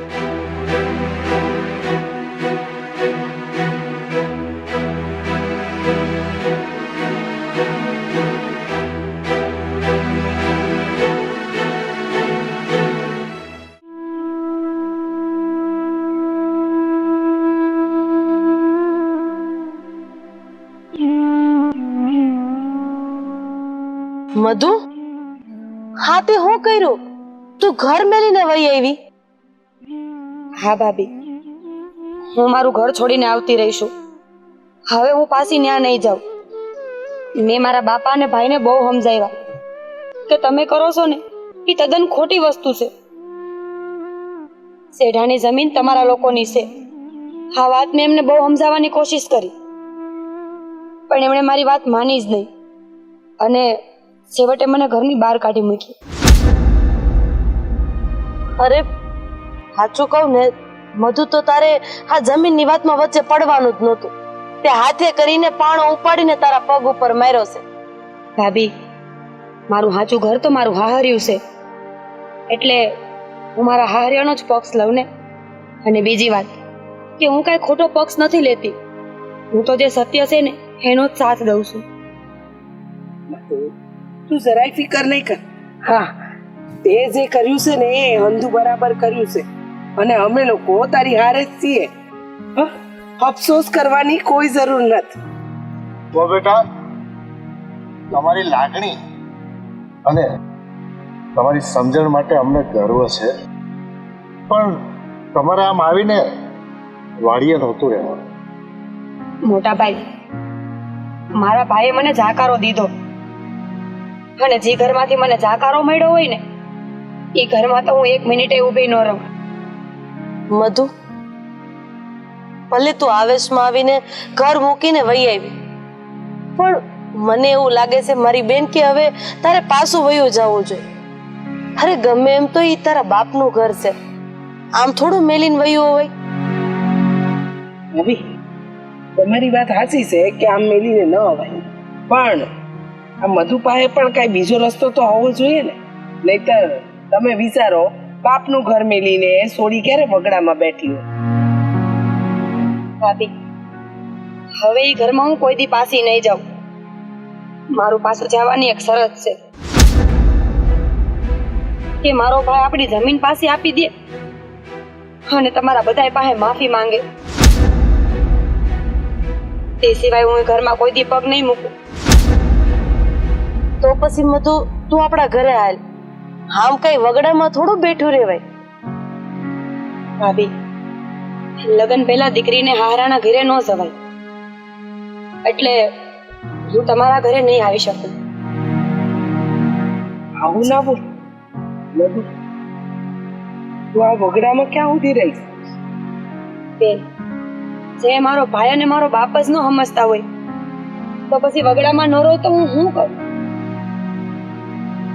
મધુ, હા તે હું કર્યું? તું ઘર મેલીને વહી આવી? હા ભાભી, હું મારું ઘર છોડીને આવતી રહીશું. હવે હું પાછી ન્યા નહીં જાઉં. મેં મારા બાપા અને ભાઈને બહુ સમજાવ્યા કે તમે કરો છો ને એ તદ્દન ખોટી વસ્તુ છે. શેઢાની જમીન તમારા લોકોની છે. આ વાત મેં એમને બહુ સમજાવવાની કોશિશ કરી, પણ એમણે મારી વાત માની જ નહીં અને છેવટે મને ઘરની બહાર કાઢી મૂકી. અરે સાચું કહું ને મધુ, તો તારે આ જમીનની વાતમાં વચ્ચે પડવાનું જ નહોતું. તે હાથે કરીને પાણો ઉપાડીને તારા પગ ઉપર માર્યો છે. ભાભી, મારું સાચું ઘર તો મારું હાહર્યું છે, એટલે હું મારા હાહર્યાનો જ પક્ષ લઉં ને. અને બીજી વાત કે હું કાંઈ ખોટો પક્ષ નથી લેતી. હું તો જે સત્ય છે ને એનો જ સાથ દઉં છું. તું જરાય ફિકર નહીં કર. હા, તે જે કર્યું છે ને એ હંધુ બરાબર કર્યું છે અને અમે લોકો તારી હારે જ છીએ. હા, અફસોસ કરવાની કોઈ જરૂર નથી. તો બેટા, તમારી લાગણી અને તમારી સમજણ માટે અમને ગર્વ છે, પણ તમારે આમ આવીને વાડીએ નહોતું રહેવાનું. મોટા ભાઈ, મારા ભાઈએ મને જાકારો દીધો અને જે ઘરમાંથી મને જાકારો મળ્યો હોય ને એ ઘરમાં તો હું 1 મિનિટે ઊભી ન રહું. મધુ, ભલે તું આવેશમાં આવીને ઘર મૂકીને વહી આવી, પણ મને એવું લાગે છે મારી બેન કે હવે તારે પાછું વયું જવું જોઈએ. અરે ગમે એમ તો એ તારા બાપનું ઘર છે, આમ થોડું મેલીને વયું હોય. ભાભી, તમારી વાત સાચી છે કે આમ મેલીને ન અવાય, પણ આ મધુ પાસે પણ કઈ બીજો રસ્તો તો હોવો જોઈએ ને. નહીતર તમે વિચારો, બાપનું ઘર મેલીને સોડી ક્યારે વગડામાં બેઠી હોય. ભાભી, હવે એ ઘરમાં હું કોઈ દી પાછી નહીં જાઉં. મારું પાછું જવાની એક શરત છે કે મારો ભાઈ આપણી જમીન પાછી આપી દે અને તમારા બધાય પાસે માફી માંગે. તે સિવાય હું એ ઘરમાં કોઈ દી પગ નહીં મૂકું. તો પછી મધુ, તું આપણા ઘરે હાલ. આમ કઈ વગડામાં થોડું બેઠું રહેવાય. ભાભી, લગ્ન પહેલા દીકરીને હારાના ઘરે ન જવાય, એટલે હું તમારા ઘરે નહીં આવી શકું. આવું ના બોલ મધુ, તું આ વગડામાં ક્યાં ઊંધી રહીશ? બેન, જે મારો ભાઈ અને મારો બાપ જ ન સમજતા હોય તો પછી વગડામાં ન રહું તો હું શું કરું?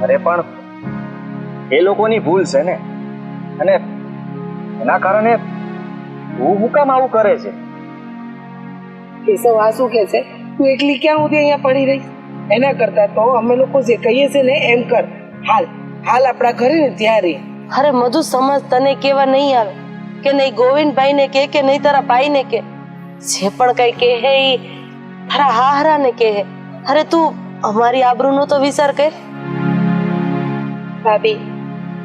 અરે પણ એ લોકોની ભૂલ છે ને, અને એના કારણે તું હું કામ આવું કરે છે? કેશવ આ શું કે છે? તું એકલી ક્યાં ઊંધી અહીંયા પડી રહીશ? એના કરતા તો અમે લોકો જે કહીએ છે ને એમ કર. હાલ હાલ આપણા ઘરે ને ત્યાં રહી. અરે મધુ, સમજ તને કેવા નહીં આવે કે નહીં ગોવિંદભાઈ ને કે નહીં તારા ભાઈ ને કે, જે પણ કઈ કહે એ તારા હાહરા ને કહે. અરે તું અમારી આબરૂનો તો વિચાર કર. ભાભી,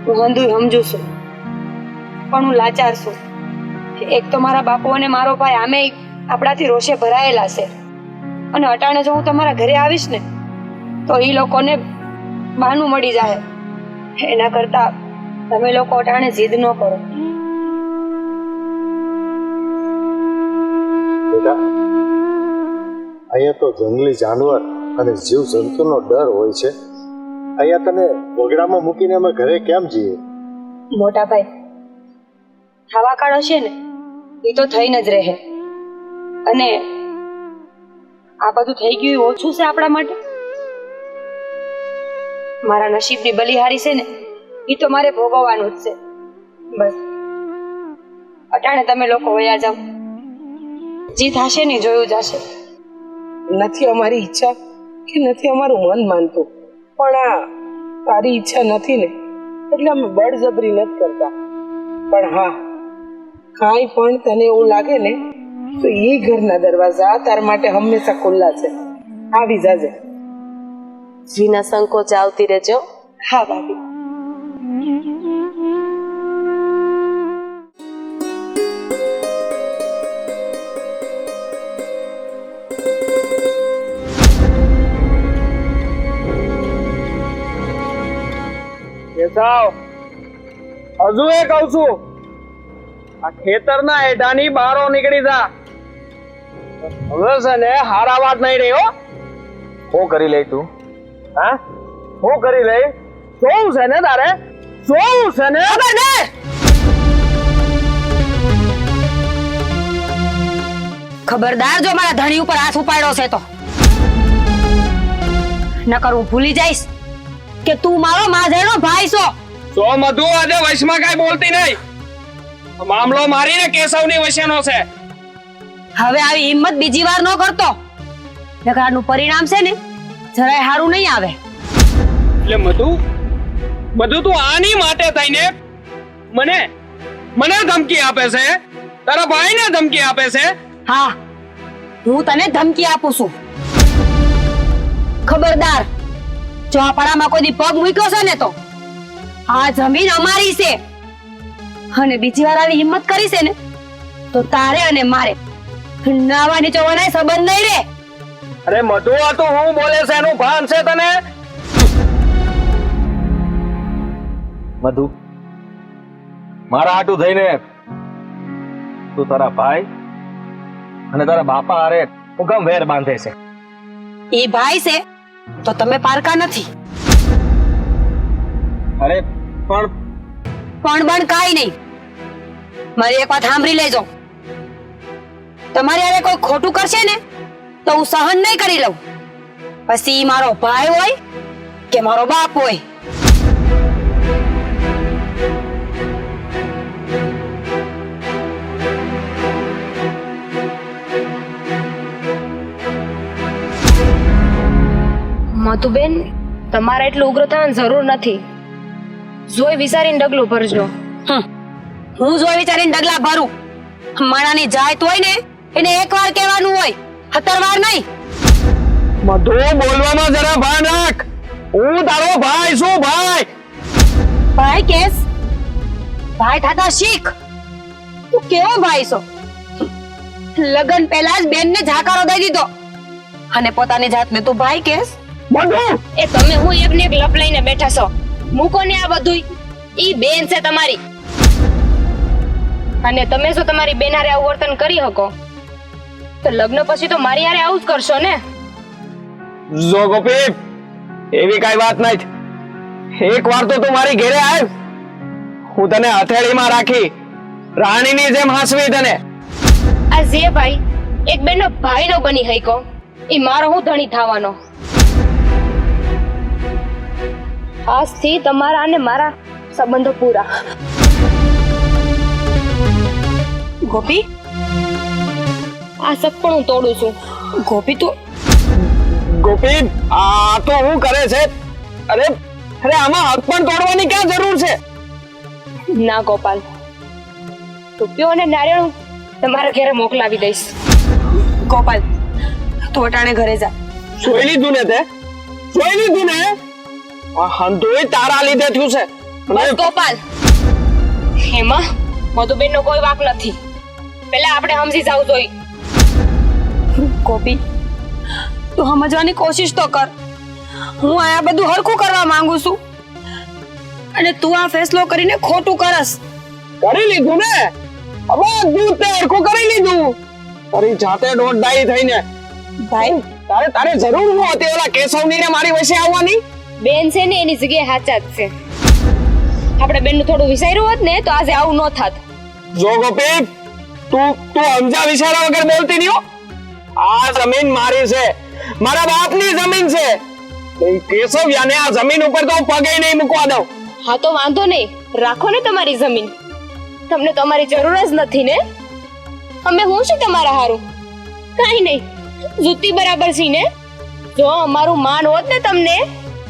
હું હંધુય સમજુ છું, પણ હું લાચાર છું. એક તો મારા બાપુ અને મારો ભાઈ આમે આપણાથી રોષે ભરાયેલા છે, અને અટાણે જો હું તમારા ઘરે આવીશ ને તો એ લોકોને બહાનું મળી જાય. એના કરતા તમે લોકો અટાણે જીદ ન કરો. બેટા, અહીંયા તો જંગલી જાનવર અને જીવ જંતુનો ડર હોય છે. અહીંયા તને વગડામાં મૂકીને અમે ઘરે કેમ જઈએ? મોટા ભાઈ, ખાવા કાળ હશે ને એ તો થઈને જ રહે, અને આ બધું થઈ ગયું એ ઓછું છે આપણા માટે. મારા નસીબની બલિહારી છે ને એ તો મારે ભોગવવાનું જ છે. બસ અટાણે તમે લોકો વયા જાઓ. જી થશે ને જોયું જશે. નથી અમારી ઈચ્છા કે નથી અમારું મન માનતું, પણ આ તારી ઈચ્છા નથી ને એટલે અમે બળજબરી નથી કરતા. પણ હા, કાંઈ પણ તને એવું લાગે ને તો એ ઘરના દરવાજા તાર માટે હંમેશા ખુલ્લા છે. આવી જાજે. વિના સંકોચ આવતી રહેજો. હા ભાભી. કેસાવ, હજુ એ કહું છું, આ ખેતરના એઢાની બહારો નીકળી જા. હવે છે ને હારા વાત નહીં રહી હો. શું કરી લે તું? હા, શું કરી લઈ? શું છે ને તારે? શું છે ને? ખબરદાર જો મારા ધણી ઉપર હાથ ઉપાડ્યો છે તો નકર હું ભૂલી જઈશ કે તું મારો માધેડો ભાઈ છો. સો મધુ, આજે વશમાં કઈ બોલતી નહીં. મામલો મારીને કેશવની વશેનો છે. હવે આવી હિંમત બીજી વાર ન કરતો, નકર આનું પરિણામ છે ને જરાય સારું નહીં આવે. એટલે મધુ તું આની માટે થઈને મને ધમકી આપે છે? તારા ભાઈને ધમકી આપે છે? હા, હું તને ધમકી આપું છું. ખબરદાર, જો આ પાડામાં કોઈ દી પગ મૂક્યો છે ને તો આ જમીન અમારી છે. અને બીજી વાર આવી હિંમત કરી છે ને તો તારે અને મારે નાવા નીચોવાના સંબંધ નહીં રે. અરે મધુ, આ તો હું બોલે છે એનું ભાન છે તને? મધુ, મારા હાટું થઈને તું તારા ભાઈ અને તારા બાપા હારે હું કેમ વેર બાંધે છે? એ ભાઈ છે તો તમે પારકા નથી. અરે પણ પણ કાઈ નહીં. મારી એક વાત સાંભળી લેજો. તમારે હારે કોઈ ખોટું કરશે ને તો હું સહન નહીં કરી લઉં. પછી ઈ મારો ભાઈ હોય કે મારો બાપ હોય. મધુબેન, તમારે એટલું ઉગ્ર થવાની જરૂર નથી. જોઈ વિચારીને ડગલું ભરજો. હું જોઈ વિચારીને ડગલા ભરું. માણાની જાત હોય ને એને એકવાર કહેવાનું હોય, 17 વાર નહીં. મધુ, બોલવામાં જરા ભાન રાખ. હું તારો ભાઈ છું. ભાઈ કેસ? ભાઈ થાતા શીખ. તું કેવો ભાઈ છો? લગન પહેલા જ બેનને ઝાકારો દઈ દીધો અને પોતાની જાતને તું ભાઈ કેસ? મધુ, એ તમે હું એકને એક લપ લઈને બેઠા છો. મૂકો ને આ બધું. ઈ બેન છે તમારી, અને તમે જો તમારી બેન હારે આવું વર્તન કરી શકો તો લગ્ન પછી તો મારી હારે આવું જ કરશો ને? જો ગોપી, એવી કઈ વાત નહીં. એક વાર તો તું મારી ઘરે આવ, હું તને હથેળીમાં રાખી રાણીની જેમ હાંસવી તને. આ જે ભાઈ એક બેનનો ભાઈ નો બની હઈકો, ઈ મારો હું ધણી થવાનો. આજથી તમારા અને મારા સંબંધો પૂરા. ગોપી, આ શક પણ હું તોડું છું. ગોપી તું ગોપી, આ તો હું કરે છે? અરે આમાં હક પણ તોડવાની ક્યાં જરૂર છે? ના ગોપાલ, રૂપિયો અને નારિયેળ તમારા ઘરે મોકલાવી દઈશ. ગોપાલ, તું અટાણે ઘરે જા. જોઈ લીધું ને તે? જોઈ લીધું ને? આ હંધોય તારા લીધે થયું છે. બસ ગોપાલ, એમાં મધુબેન નો કોઈ વાંક નથી. પહેલા આપણે સમજી જવું જોઈએ. ગોપી, તું સમજવાની કોશિશ તો કર. હું આ બધું હરખું કરવા માંગુ છું અને તું આ ફેસલો કરીને ખોટું કરસ. કરી લીધું ને? હવે દૂધ તે હરખું કરી લીધું. તારી જાતે દોઢ થઈને ભાઈ, તારે જરૂર ન હતી ઓલા કેશવની ને મારી વચ્ચે આવવાની? બેન છે ને એની જગ્યાએ સાચા જ છે. આપણે બેન નું થોડું વિચાર્યું હોત ને તો આજે આવું ન થાત. જો ગોપી, તું સમજા વિચારા વગર બોલતી નહીં હો. આ જમીન મારી છે, મારા બાપની જમીન છે. કેશવ યાને આ જમીન ઉપર તો પગે નહીં મૂકવા દઉં. હા તો વાંધો નહીં, રાખો ને તમારી જમીન. તમને તમારી જરૂર જ નથી ને? અમે હું છું તમારા હારું? કાઈ નહીં, જુતી બરાબર છે ને. જો અમારું માન હોત ને તમને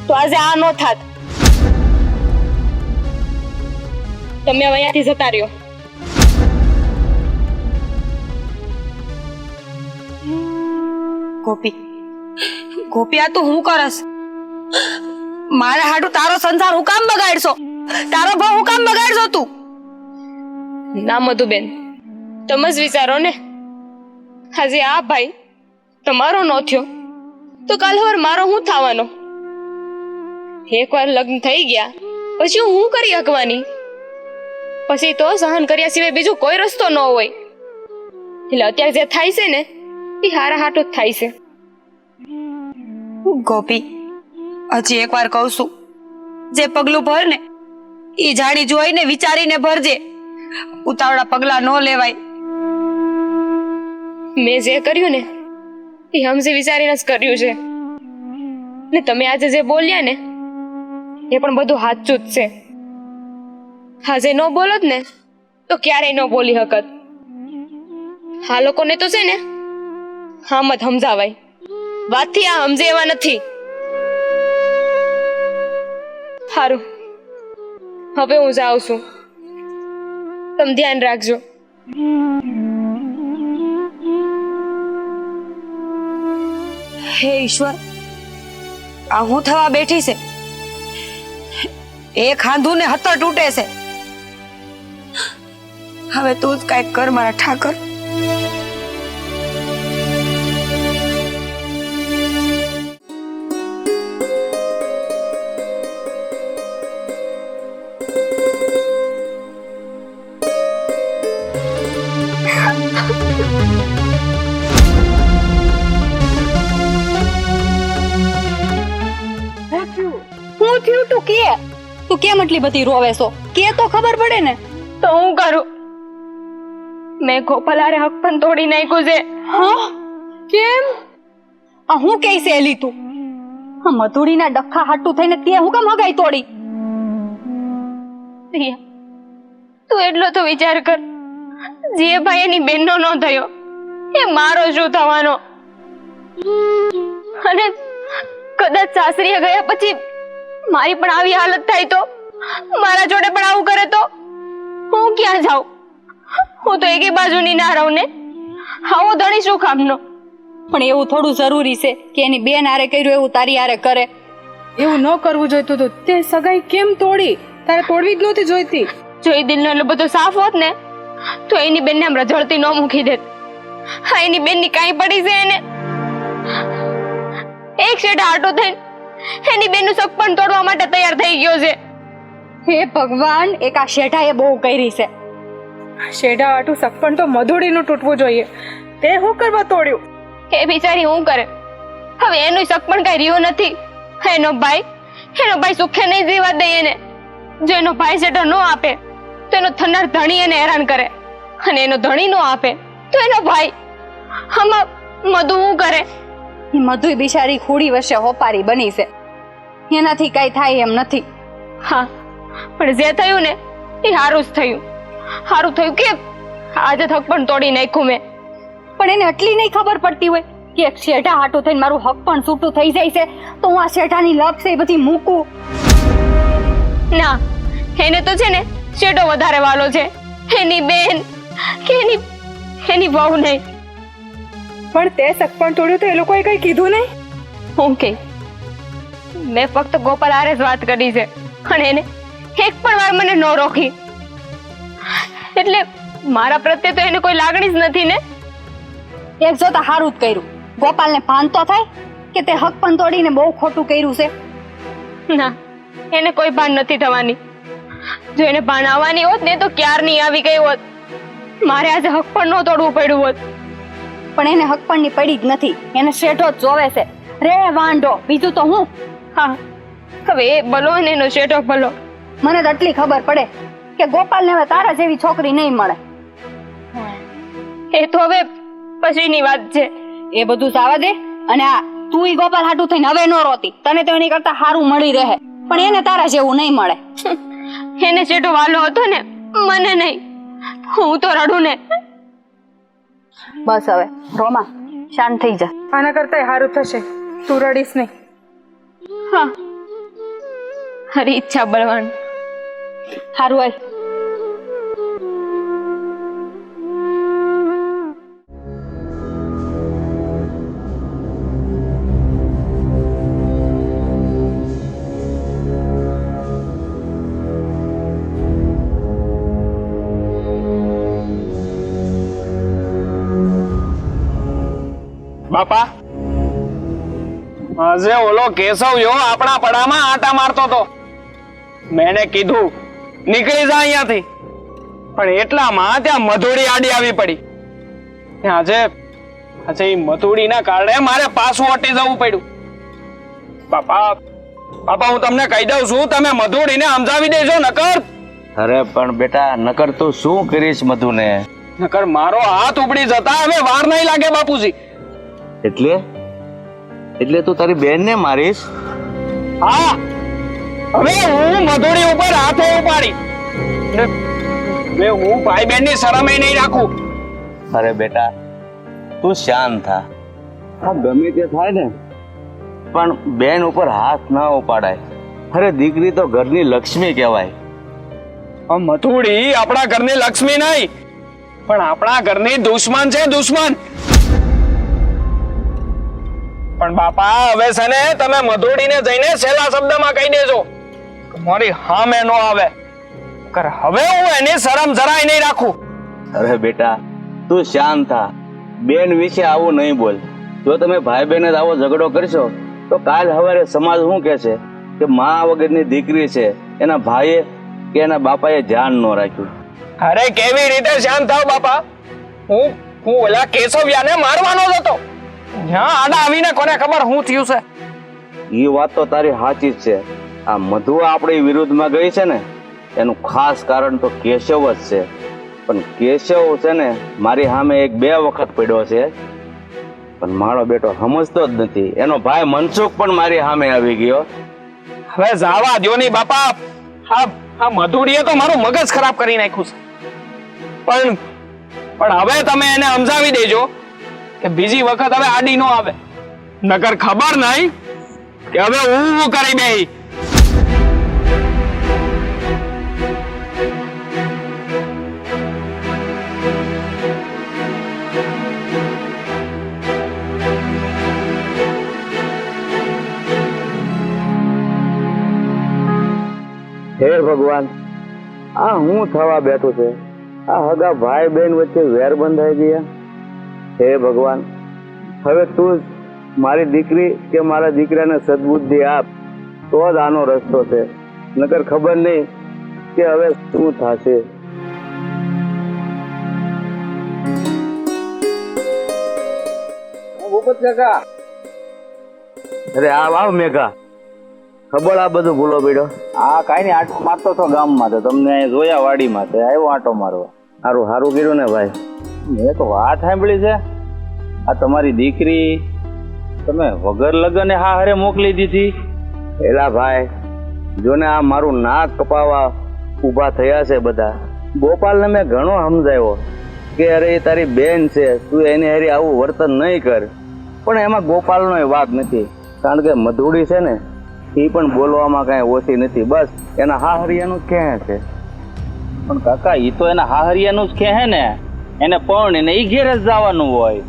તો આજે આ નો થાત. તમે હવે અહીંયાથી જતા રહ્યો. ગોપી ગોપી, આ તું હું કરસ? મારા હાટુ તારો સંસાર હું કામ બગાડશો? તારો ભાવ હું કામ બગાડશો તું? ના મધુબેન, તમે જ વિચારો ને. આજે આ ભાઈ તમારો નો થયો તો કાલ હવાર મારો હું થવાનો? એકવાર લગ્ન થઈ ગયા પછી હું કરી શકવાની? પછી તો સહન કર્યા સિવાય બીજો કોઈ રસ્તો ન હોય. એટલે અત્યારે જે થાય છે ને એ હારા હાટો જ થાય છે. ગોપી, હજી એકવાર કહું છું, જે પગલું ભર ને એ જાણી જોઈને વિચારીને ભરજે. ઉતાવળા પગલા ન લેવાય. મેં જે કર્યું ને એ સમજી વિચારીને જ કર્યું છે. ને તમે આજે જે બોલ્યા ને એ પણ બધું સાચું જ છે. આજે ન બોલો જ ને તો ક્યારેય ન બોલી શકત. આ લોકોને તો છે ને આમ જ સમજાવાય, વાતથી આ સમજે એવા નથી. સારું, હવે હું જાઉં છું. તમે ધ્યાન રાખજો. હે ઈશ્વર, આ હું થવા બેઠી છે? એક હાંધું ને હતર તૂટે છે. હવે તું જ કાંઈક કર મારા ઠાકર. હું થયું તું કેમ આટલી બધી રોવે છો? કે તો ખબર પડે ને. તો હું કરું? મેં ગોપાલારે હક પણ તોડી નાખ્યું છે. હા, કેમ? આ હું કે સહેલી તું? આ મધુડીના ડખા હાટું થઈને તે હું કેમ હગાઈ તોડી? રિયા, તું એટલો તો વિચાર કર. જે ભાઈ એની બેનનો ન થયો એ મારો શું થવાનો? અને કદાચ સાસરીએ ગયા પછી મારી પણ આવી હાલત થાય તો, મારા જોડે પણ આવું કરે તો હું ક્યાં જાઉં? હું તો એકી બાજુની ના રહું ને. આવો ધણી શું કામનો? પણ એવું થોડું જરૂરી છે કે એની બેન હારે કર્યું એવું તારી હારે કરે? એવું ન કરવું જોઈતું હતું. તે સગાઈ કેમ તોડી? તારે તોડવી જ નહોતી જોઈતી. જો એ દિલનો એટલો બધો સાફ હોત ને તો એની બેનને આમ રજળતી ન મૂકી દેત. હા, એની બેનની કાંઈ પડી છે એને? એક શેઠા આટો થઈને એની બેનનું સગપણ તોડવા માટે તૈયાર થઈ ગયો છે. હે ભગવાન, એક આ શેઠાએ બહુ કરી છે. શેઢા આટું સગપણ તો મધુડીનું તૂટવું જોઈએ. તે હું કરવા તોડ્યું? એ બિચારી શું કરે? હવે એનું સગપણ કઈ રહ્યું નથી. એનો ભાઈ સુખે નહીં જીવા દે એને. જો એનો ભાઈ શેઠો ન આપે તો એનો થનાર ધણી એને હેરાન કરે, અને એનો ધણી ન આપે તો એનો ભાઈ. આમાં મધુ શું કરે? એ મધુ બિચારી ખુડી વચ્ચે હોપારી બની છે. એનાથી કઈ થાય એમ નથી. હા, પણ જે થયું ને એ સારું જ થયું. સારું થયું કે આજે થક પણ તોડી નાખ્યું મેં. પણ એને એટલી નહીં ખબર પડતી હોય કે એક શેઠા હાટું થઈને મારું હક પણ છૂટું થઈ જાય છે તો હું આ શેઠાની લપ છે એ બધી મૂકું? ના, એને તો છે ને શેઠો વધારે વાલો છે. એની બેન કે એની વહુ નહીં. પણ તે સગપણ તોડ્યું તો એ લોકોએ કઈ કીધું નહીં? હું કે મેં ફક્ત ગોપાલ હારે જ વાત કરી છે, અને એને એક પણ વાર મને ન રોકી. એટલે મારા પ્રત્યે તો એને કોઈ લાગણી જ નથી ને. એક જોતા હારું જ કર્યું. ગોપાલને ભાન તો થાય કે તે હક પણ તોડીને બહુ ખોટું કર્યું છે. ના, એને કોઈ ભાન નથી થવાની. જો એને ભાન આવવાની હોત ને તો ક્યારની આવી ગઈ હોત. મારે આજે હક પણ ન તોડવું પડ્યું હોત. પણ એને હક પણ ની પડી જ નથી. એને શેઠો જ જોવે છે. રે વાંઢો, બીજું તો હું. હા, હવે એ ભલો ને એનો શેઠો ભલો. મને તો આટલી ખબર પડે કે ગોપાલને હવે તારા જેવી છોકરી નહીં મળે. એ તો હવે પછીની વાત છે. એ બધું જવા દે. અને આ તું ઈ ગોપાલ હાટું થઈને હવે નો રોતી. તને તો એની કરતા સારું મળી રહે, પણ એને તારા જેવું નહીં મળે. એને શેઠો વાલો હતો ને, મને નહીં. હું તો રડું ને. બસ હવે રોમા, શાંત થઈ જા. આના કરતા સારું થશે, તું રડીશ નહીં. હા, હરી ઈચ્છા બળવાન. હારું હાલ. બાપા, આજે ઓલો કેશવ જો આપણા પડામાં આટા મારતો હતો. મેં એને કીધું નીકળી જા અહીંયાથી, પણ એટલામાં ત્યાં મધુડી આડી આવી પડી. આજે એ મધુડીના કારણે મારે પાછું હટી જવું પડ્યું. બાપા હું તમને કહી દઉં છું, તમે મધુડીને સમજાવી દેજો. નકર અરે પણ બેટા, નકર તું શું કરીશ મધુને? નકર મારો હાથ ઉપડી જતા હવે વાર નહીં લાગે બાપુજી. એટલે તું તારી બેન ને મારીશ? હા, હવે હું મધુડી ઉપર હાથો ઉપાડી હું ભાઈ બહેન ની શરમ નહીં રાખું. અરે બેટા, તું શાંત થા. હા, ગમે તે થાય ને, પણ બેન ઉપર હાથ ના ઉપાડાય. અરે દીકરી તો ઘરની લક્ષ્મી કહેવાય. મથુડી આપણા ઘરની લક્ષ્મી નહીં, પણ આપણા ઘરની દુશ્મન છે, દુશ્મન. પણ બાપા, હવે છે ને તમે મધુડીને જઈને છેલ્લા શબ્દમાં કહી દેજો મારી હામે નો આવે. હવે હું એની શરમ જરાય નહીં રાખું. અરે બેટા, તું શાંત થા. બેન વિશે આવું નહીં બોલ. જો તમે ભાઈ બહેન આવો ઝઘડો કરશો તો કાલ સવારે સમાજ શું કહેશે કે મા વગરની દીકરી છે, એના ભાઈએ કે એના બાપાએ ધ્યાન ન રાખ્યું. અરે કેવી રીતે શાંત થાવ બાપા? હું ઓલા કેશવ્યાને મારવાનો જ હતો. જ્યાં આડા આવીને કોને ખબર શું થયું છે. એ વાત તો તારી સાચી જ છે. આ મધુ આપણી વિરુદ્ધમાં ગઈ છે ને, એનું ખાસ કારણ તો કેશવ જ છે. પણ કેશવ છે ને મારી સામે 1-2 વખત પડ્યો છે, પણ મારો બેટો સમજતો જ નથી. એનો ભાઈ મનસુખ પણ મારી સામે આવી ગયો. હવે જાવા દ્યો ની બાપા. આ મધુડીએ તો મારું મગજ ખરાબ કરી નાખ્યું છે. પણ હવે તમે એને સમજાવી દેજો કે બીજી વખત હવે આડી નો આવે. નકર ખબર નહીં કે હવે હું કરી દઈ. હે ભગવાન, આ હું થવા બેઠું છે? આ હગા ભાઈ બહેન વચ્ચે વેર બંધાઈ ગયા. હે ભગવાન, હવે તું મારી દીકરી કે મારા દીકરાને સદબુદ્ધિ આપ, તો જ આનો રસ્તો છે. નકર ખબર નહીં કે હવે શું થશે. ભૂપત કાકા, અરે આવ મેઘા. ખબર આ બધું ભૂલો પડ્યો? હા, કાઈ નહીં, આટો મારતો તો ગામમાં, તો તમને જોયા વાડીમાં, આવ્યો આટો મારવા. સારું સારું કર્યું ને ભાઈ. મેં તો વાત સાંભળી છે, આ તમારી દીકરી તમે વગર લગને હારે મોકલી દીધી. એલા ભાઈ, જો ને આ મારું નાક કપાવા ઊભા થયા છે બધા. ગોપાલને મેં ઘણો સમજાવ્યો કે અરે એ તારી બેન છે, તું એની હારે આવું વર્તન નહીં કર. પણ એમાં ગોપાલનો વાત નથી, કારણ કે મધુડી છે ને એ પણ બોલવામાં કઈ ઓછી નથી. બસ એના હાહરિયાનું જ કહે છે. પણ કાકા, એ તો એના હાહરિયાનું જ કહે ને, એને પણ એ ઘેર જ જવાનું હોય.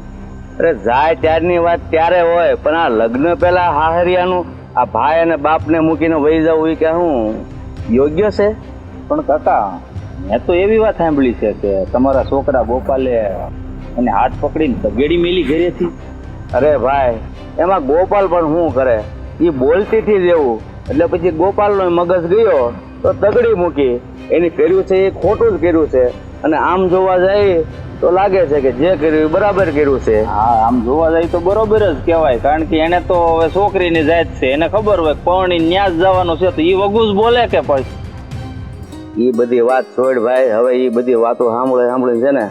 અરે જાય ત્યારની વાત ત્યારે હોય, પણ આ લગ્ન પહેલા હાહરિયાનું આ ભાઈ અને બાપને મૂકીને વહી જવું એ કે હું યોગ્ય છે? પણ કાકા, મેં તો એવી વાત સાંભળી છે કે તમારા છોકરા ગોપાલે એને હાથ પકડીને તગેડી મેલી ઘરેથી. અરે ભાઈ, એમાં ગોપાલ પણ શું કરે? એ બોલતી થી જ એવું, એટલે પછી ગોપાલનો મગજ ગયો તો તગડી મૂકી. એની કર્યું છે એ ખોટું જ કર્યું છે, અને આમ જોવા જાય તો લાગે છે કે જે કર્યું એ બરાબર કર્યું છે. હા, આમ જોવા જાય તો બરોબર જ કહેવાય, કારણ કે એને તો હવે છોકરીની જાત છે, એને ખબર હોય પરણી ન્યાસ જવાનું છે, તો એ વગું જ બોલે કે પછી. એ બધી વાત છોડ ભાઈ. હવે એ બધી વાતો સાંભળી છે ને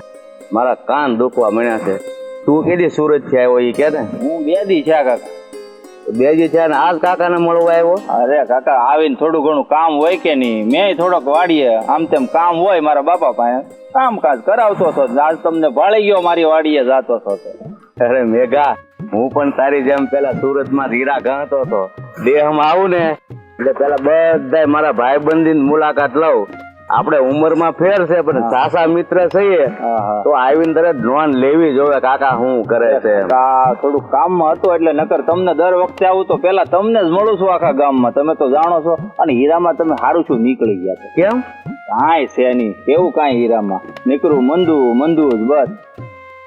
મારા કાન દુખવા મળ્યા છે. તું કેદી સુરત થી આવ્યો એ કે ને? હું 2 દી છે કાકા. 2 દી છે ને આજ કાકાને મળવા આવ્યો? અરે કાકા, આવીને થોડું ઘણું કામ હોય કે નહીં, મેં થોડોક વાડીએ આમ તેમ કામ હોય મારા બાપા પાસે, કામકાજ કરાવતો હતો. આજ તમને ભાળી ગયો મારી વાડીએ જાતો હતો. અરે મેઘા, હું પણ તારી જેમ પેલા સુરતમાં હીરા ગણતો હતો. દેહમાં આવું ને એટલે પેલા બધા મારા ભાઈબંધી મુલાકાત લઉં. આપણે ઉંમરમાં ફેર છે પણ સાસા મિત્ર છીએ તો આવીને તરત નોંધ લેવી જોવે કાકા શું કરે છે. થોડું કામમાં હતો એટલે નકર તમને દર વખતે આવું તો પેલા તમને જ મળું છું આખા ગામમાં. તમે તો જાણો છો. અને હીરામાં તમે સારું છું નીકળી ગયા છો. કેમ? કાંઈ છે નહીં એવું કાંઈ હીરામાં નીકળું મંદુ જ બસ.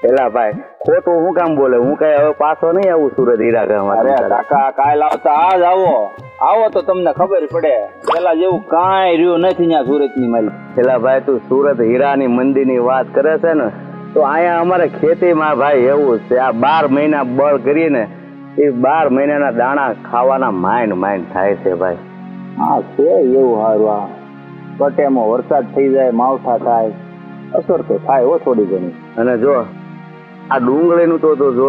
પેલા ભાઈ ખોટું હું કામ બોલે? હું કઈ હવે પાછો નહીં આવું સુરત હીરા ગામમાં. અરે કાકા કાલ આવતા આજ આવો તો તમને ખબર પડે. પેલા જેવું કાંઈ રહ્યું નથી ત્યાં સુરતની માલિક. પેલા ભાઈ તું સુરત હીરાની મંદીની વાત કરે છે ને તો અહીંયા અમારે ખેતીમાં ભાઈ એવું છે. આ 12 મહિના બળ કરીને એ 12 મહિનાના દાણા ખાવાના માંડ થાય છે ભાઈ. હા છે એવું સારું. આ કટેમાં વરસાદ થઈ જાય માવઠા થાય અસર તો થાય હો થોડી ઘણી. અને જો આ ડુંગળીનું તો જો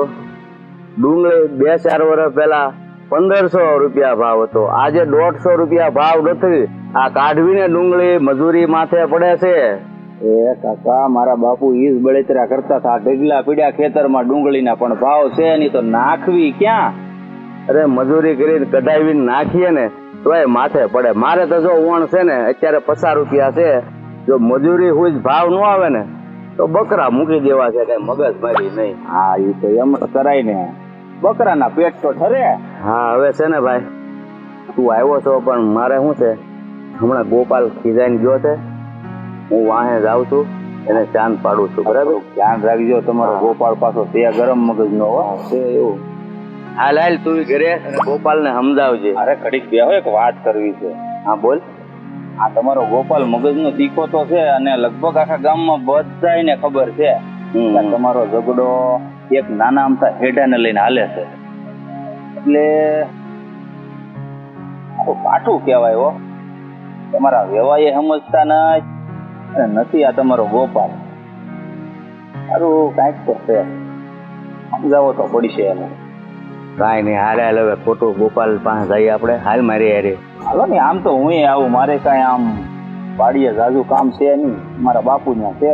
ડુંગળી 2-4 વર્ષ પહેલા 1500 રૂપિયા ભાવ હતો. આજે 150 રૂપિયા ભાવ નથી. આ કાઢવીને ડુંગળી મજૂરી માથે પડે છે. એ કાકા મારા બાપુ ઈજ બળતરા કરતા હતા. ઢગલા પીડ્યા ખેતરમાં ડુંગળીના પણ ભાવ છે નહીં તો નાખવી ક્યાં? અરે મજૂરી કરીને કઢાવીને નાખીએ ને તો એ માથે પડે. મારે તો જો ઓણ છે ને અત્યારે 50 રૂપિયા છે. જો મજૂરી હોય ભાવ ન આવે ને તો બકરા મૂકી દેવા છે. કઈ મગજ મારી નહીં. હા એ તો એમ કરાય ને. બકરાના પેટ તો ઠરે. હા હવે છે ને ભાઈ તું આવ્યો છો પણ મારે શું છે હમણાં ગોપાલ ખીજાઈને ગયો છે. હું વાહે જાઉં છું એને ચાંદ પાડું છું. બરાબર ધ્યાન રાખજો તમારો ગોપાલ પાછો તે ગરમ મગજ નો છે એવું. હાલ તું ઘરે ગોપાલ ને સમજાવજે. અરે ઘડીક બેહો એક વાત કરવી છે. હા બોલ. આ તમારો ગોપાલ મગજનો તીખો તો છે અને લગભગ આખા ગામમાં બધાયને ખબર છે કે તમારો ઝઘડો એક નાના અમથા હેડાને લઈને હાલે છે. એટલે કાઠું કહેવાય હો. તમારા વેવાએ સમજતા નથી આ તમારો ગોપાલ. સારું કાંઈક તો છે સમજાવો તો પડશે એને. કાંઈ નહીં હાલ હવે ખોટું ગોપાલ પાસે જઈએ આપણે. હાલ મારી હારે હાલો ને. આમ તો હું આવું. મારે કાંઈ આમ વાડીએ જાજુ કામ છે નહીં. મારા બાપુ ત્યાં છે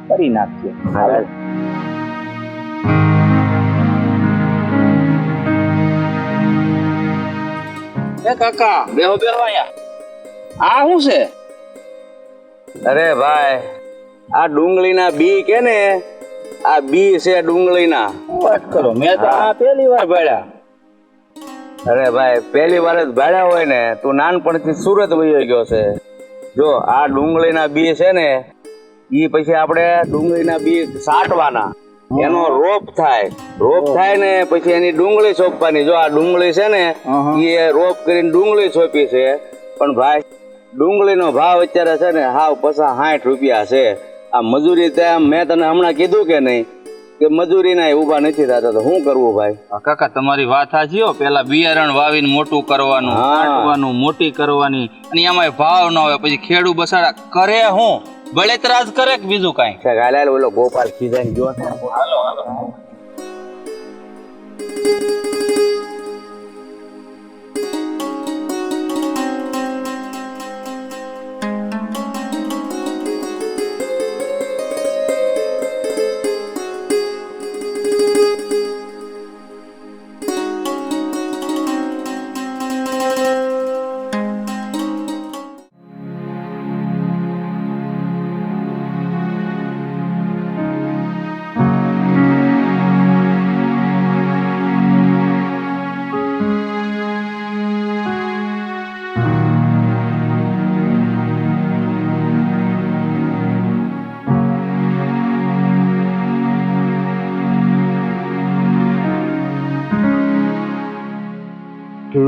કરી નાખશે. હાલ કાકા બેહો અહીંયા. આ શું છે? અરે ભાઈ આ ડુંગળીના બી કે ને આ બી છે ડુંગળીના. વાત કરો. મેં તો આ પહેલી વાર ભાડ્યા. અરે ભાઈ પહેલી વાર જ ભાડ્યા હોય ને તું નાનપણથી સુરત વયો ગયો છે. જો આ ડુંગળીના બી છે ને ઈ પછી આપણે ડુંગળીના બી સાટવાના. એનો રોપ થાય ને પછી એની ડુંગળી છોપવાની. જો આ ડુંગળી છે ને એ રોપ કરીને ડુંગળી છોપી છે. પણ ભાઈ ડુંગળીનો ભાવ અત્યારે છે ને હાવ 50-60 રૂપિયા છે. આ મજૂરી મેં તને હમણાં કીધું કે નહીં કે મજૂરી ના ઉભા નથી થતા તો શું કરવું ભાઈ? કાકા તમારી વાત સાચી હો. પેલા બિયારણ વાવીને મોટું કરવાનું, કાઢવાનું, મોટી કરવાની અને એમાં ભાવ ન હોય પછી ખેડૂત બસાડા કરે હું બળેતરા જ કરે કે બીજું કાંઈ? ગાલાલ ઓલો ગોપાલ ખીજાઈને ગયો છે. હાલો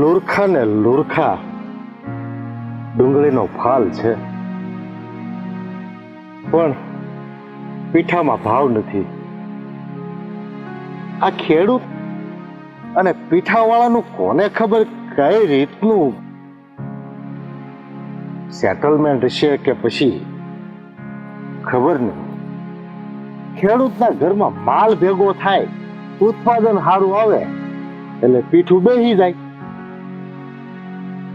લુરખા ને લુરખા ડુંગળીનો ફાલ છે પણ પીઠામાં ભાવ નથી. આ ખેડૂત અને પીઠાવાળાનું કોને ખબર કઈ રીતનું સેટલમેન્ટ છે કે પછી ખબર નહીં. ખેડૂતના ઘરમાં માલ ભેગો થાય, ઉત્પાદન સારું આવે એટલે પીઠું બેસી જાય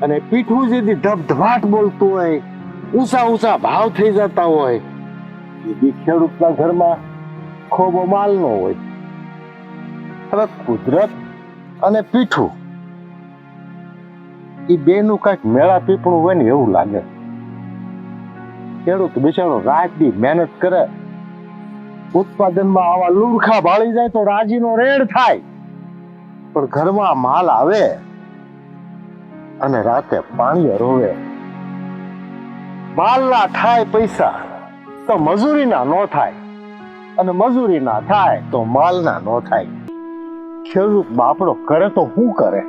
અને પીઠું જેથી ધબધબાટ બોલતું હોય, ઊંચા ભાવ થઈ જતા હોય, એ ખેડૂતના ઘરમાં ખોબો માલ નો હોય. હવે કુદરત અને પીઠું એ બેનું કઈક મેળા પીપણું હોય ને એવું લાગે. ખેડૂત બિચારો રાત દી મહેનત કરે, ઉત્પાદનમાં આવા લુરખા ભાળી જાય તો રાજીનો રેડ થાય, પણ ઘરમાં માલ આવે અને રાતે પાણી રોવે. માલના થાય પૈસા તો મજૂરીના નો થાય, અને મજૂરીના થાય તો માલના નો થાય. ખેડૂત બાપડો કરે તો શું કરે?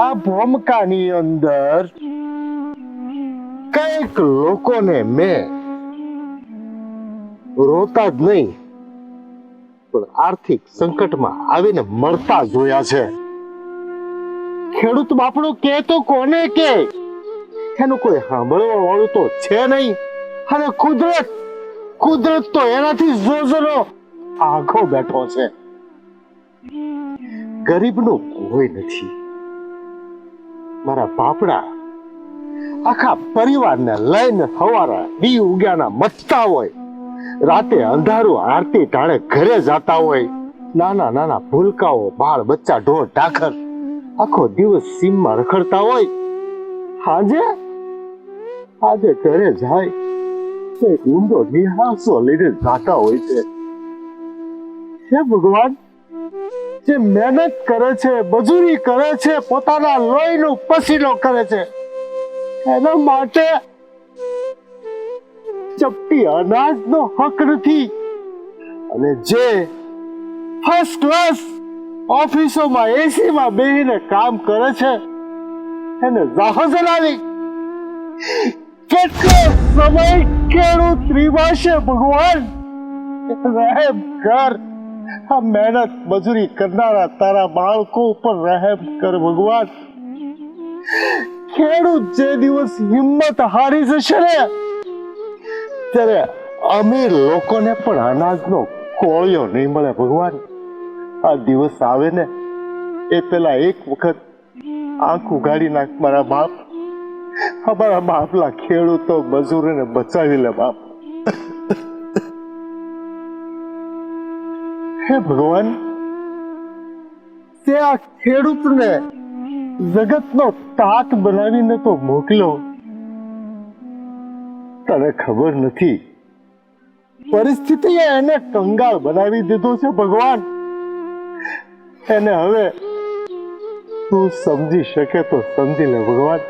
આ ભૂમકાની અંદર કઈક લોકોને મેં રોતા જ નહીં પણ આર્થિક સંકટમાં આવીને મરતા જોયા છે. ખેડૂત બાપડો કે તો કોને કે? એનું કોઈ સાંભળવા વાળું તો છે નહીં. અને કુદરત તો એનાથી જોજરો આખો બેઠો છે. ગરીબનું કોઈ નથી. મારા બાપડા આખા પરિવારને લઈને સવારે બી ઉગ્યાના મચતા હોય, રાતે અંધારું આરતી ટાણે ઘરે જતા હોય. નાના નાના ભૂલકાઓ, બાળ બચ્ચા, ઢોર ઢાખર આખો દિવસ સીમમાં રખડતા હોય. આજે ઘરે જાય તો એક ઊંડો નિહાસો લઈને જાતા હોય છે. હે ભગવાન, જે મહેનત કરે છે, મજૂરી કરે છે, પોતાના લોહીનો પસીનો કરે છે, એના માટે ચપટી અનાજનો હક નથી. અને જે ફર્સ્ટ ક્લાસ ઓફિસોમાં એસીમાં બેસીને કામ કરે છે એને જાહો જણાવી. કેટલો સમય ખેડૂત રીવાશે ભગવાન? રહેમ કર. આ મહેનત મજૂરી કરનારા તારા બાળકો ઉપર રહેમ કર ભગવાન. ખેડૂત જે દિવસ હિંમત હારી જશે ને ત્યારે અમીર લોકોને પણ અનાજનો કોળિયો નહીં મળે ભગવાન. આ દિવસ આવે ને એ પેલા એક વખત આંખ ઉગાડી નાખ મારા બાપ. અમારા બાપલા ખેડૂતો મજૂરોને બચાવી લે બાપ. હે ભગવાન, તે આ ખેડૂતને જગતનો તાત બનાવીને તો મોકલ્યો. તને ખબર નથી પરિસ્થિતિએ એને કંગાળ બનાવી દીધો છે ભગવાન. એને હવે તું સમજી શકે તો સમજી લે ભગવાન.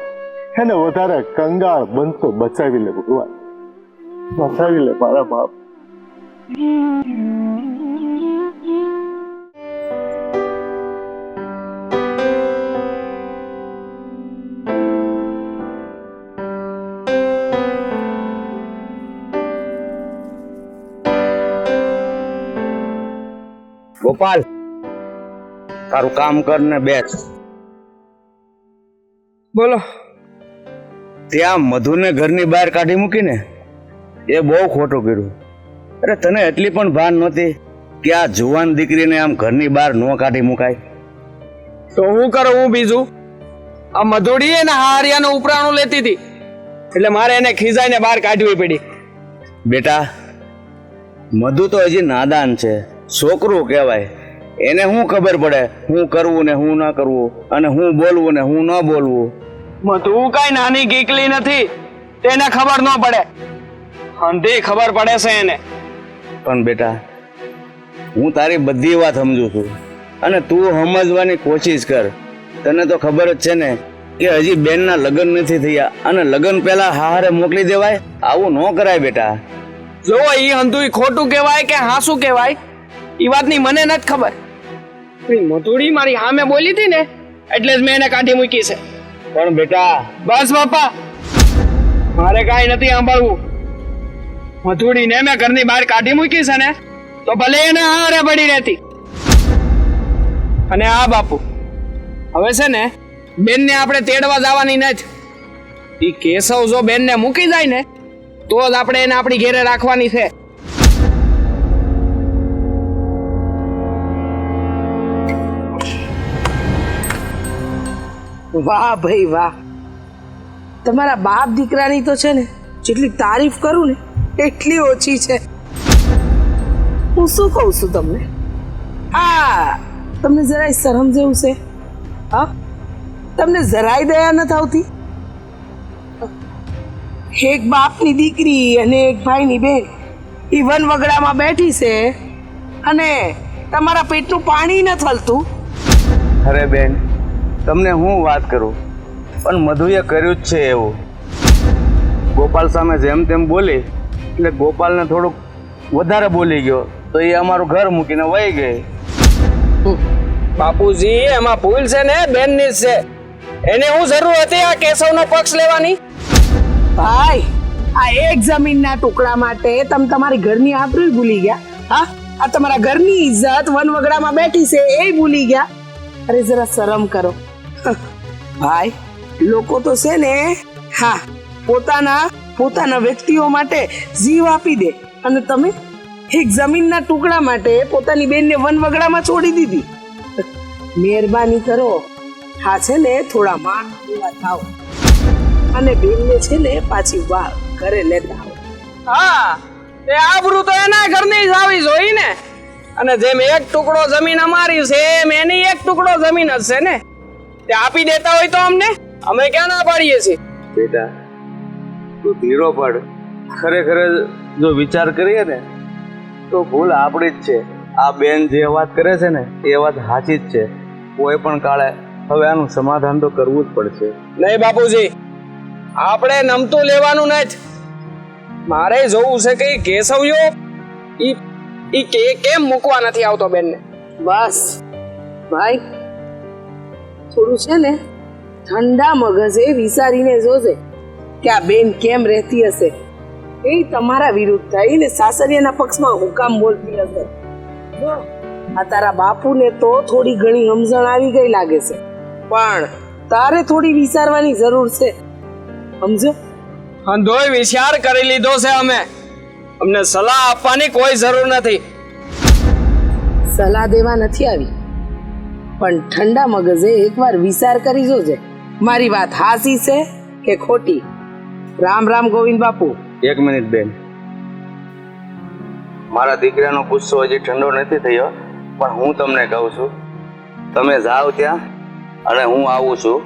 એને વધારે કંગાળ બનતો બચાવી લે ભગવાન. બચાવી લે મારા બાપ. ગોપાલ, તારું કામ કર ને બેસ. બોલો. ત્યાં મધુને ઘરની બહાર કાઢી મૂકીને એ બહુ ખોટું કર્યું. અરે તને એટલી પણ ભાન નહોતી કે આ જુવાન દીકરીને આમ ઘરની બહાર ન કાઢી મુકાય? તો હું કરું હું બીજું? આ મધુડી એને હારિયાનું ઉપરાણું લેતી હતી એટલે મારે એને ખીજાઈને બહાર કાઢવી પડી. બેટા, મધુ તો હજી નાદાન છે, છોકરું કહેવાય. એને શું ખબર પડે હું કરવું ને હું ના કરવું, અને હું બોલવું ને હું ન બોલવું? મધુ કઈ નાની ગીકલી નથી, તેને ખબર ન પડે. અંધી ખબર પડે છે એને. પણ બેટા, હું તારી બધી વાત સમજુ છું અને તું સમજવાની કોશિશ કર. તને તો ખબર જ છે ને કે હજી બેનના લગ્ન નથી થયા અને લગ્ન પહેલા હારે મોકલી દેવાય? આવું ન કરાય બેટા. જો ઈ અંધું ખોટું કહેવાય કે હાસું કહેવાય ઈ વાતની મને નથી ખબર. મધુડી મારી સામે બોલી હતી ને એટલે જ મેં એને કાઢી મૂકી છે. પણ બેટા, બસ બાપા, મારે કાંઈ નથી સાંભળવું. મધુડીને મેં ઘરની બહાર કાઢી મૂકી છે ને તો ભલે એને હારે પડી રહેતી. અને આ બાપુ, હવે છે ને બેનને આપણે તેડવા જવાની નથી. ઈ કેશવ જો બેનને મૂકી જાય ને તો જ આપણે એને આપણી ઘેરે રાખવાની છે. વાહ ભાઈ વાહ, તમારા બાપ દીકરાની તો છે ને જેટલી તારીફ કરું ને એટલી ઓછી છે. હું શું કહું છું તમને, આ તમને જરાય શરમ જેવું છે? હા, તમને જરાય દયા નથી આવતી? એક બાપની દીકરી અને એક ભાઈની બેન ઈ વનવગડામાં બેઠી છે અને તમારા પેટનું પાણી નથી હલતું. અરે બેન, તમને હું વાત કરું, પણ મધુએ કર્યું જ છે એવું. ગોપાલ સામે જેમ તેમ બોલી એટલે ગોપાલને થોડુંક વધારે બોલી ગયો તો એ અમારું ઘર મૂકીને વહી ગઈ. બાપુજી, એમાં ભૂલ છે ને બેનની જ છે. એને હું જરૂર હતી આ કેશવનો પક્ષ લેવાની? ભાઈ, આ એક જમીનના ટુકડા માટે તમે તમારી ઘરની આબરૂ ભૂલી ગયા. હા, આ તમારા ઘરની ઇજ્જત વનવગડામાં બેઠી છે એ ભૂલી ગયા. અરે જરા શરમ કરો ભાઈ. લોકો તો છે ને, હા, પોતાના વ્યક્તિઓ માટે જીવ આપી દે, અને તમે એક જમીનના ટુકડા માટે પોતાની બેનને વનવગડામાં છોડી દીધી. મહેરબાની કરો, હા છે ને થોડા માન જેવા થાવ અને બેનને છે ને પાછી વાર ઘરે લેતા આવો. હા, તે આબરૂ તો એના ઘરની જ આવી જોઈ ને. અને જેમ એક ટુકડો જમીન અમારી છે એમ એની એક ટુકડો જમીન જ છે ને. તે આપી દેતા હોય તો અમને, અમે ક્યાં ના પાડીએ છીએ? બેટા, તું ધીરો પડ. ખરેખર જો વિચાર કરીએ ને તો ભૂલ આપણી જ છે. આ બેન જે વાત કરે છે ને એ વાત સાચી જ છે. કોઈ પણ કાળે હવે આનું સમાધાન તો કરવું જ પડશે. નહીં બાપુજી, આપણે નમતું લેવાનું નથી. મારે જોવું છે કે કેશવ્યો ઈ કેમ મૂકવા નથી આવતો બેનને. બસ ભાઈ, થોડું છે ને ઠંડા મગજે વિચારીને જોજે કે આ બેન કેમ રહેતી હશે. એ તમારા વિરુદ્ધ થઈને સાસરિયાના પક્ષમાં હુકામ બોલતી હશે. જો આ તારા બાપુને તો થોડી ઘણી સમજણ આવી ગઈ લાગે છે, પણ તારે થોડી વિચારવાની જરૂર છે, સમજો? અંધોય વિચાર કરી લીધો છે અમે. અમને સલાહ આપવાની કોઈ જરૂર નથી. સલાહ દેવા નથી આવી, પણ ઠંડા મગજે એકવાર વિચાર કરી જોજે. મારી વાત હાસી છે કે ખોટી? રામ રામ ગોવિંદ બાપુ. એક મિનિટ બેન, મારા દીકરાનો ગુસ્સો હજી ઠંડો નથી થયો, પણ હું તમને કહું છું, તમે જાઓ ત્યાં અને હું આવું છું.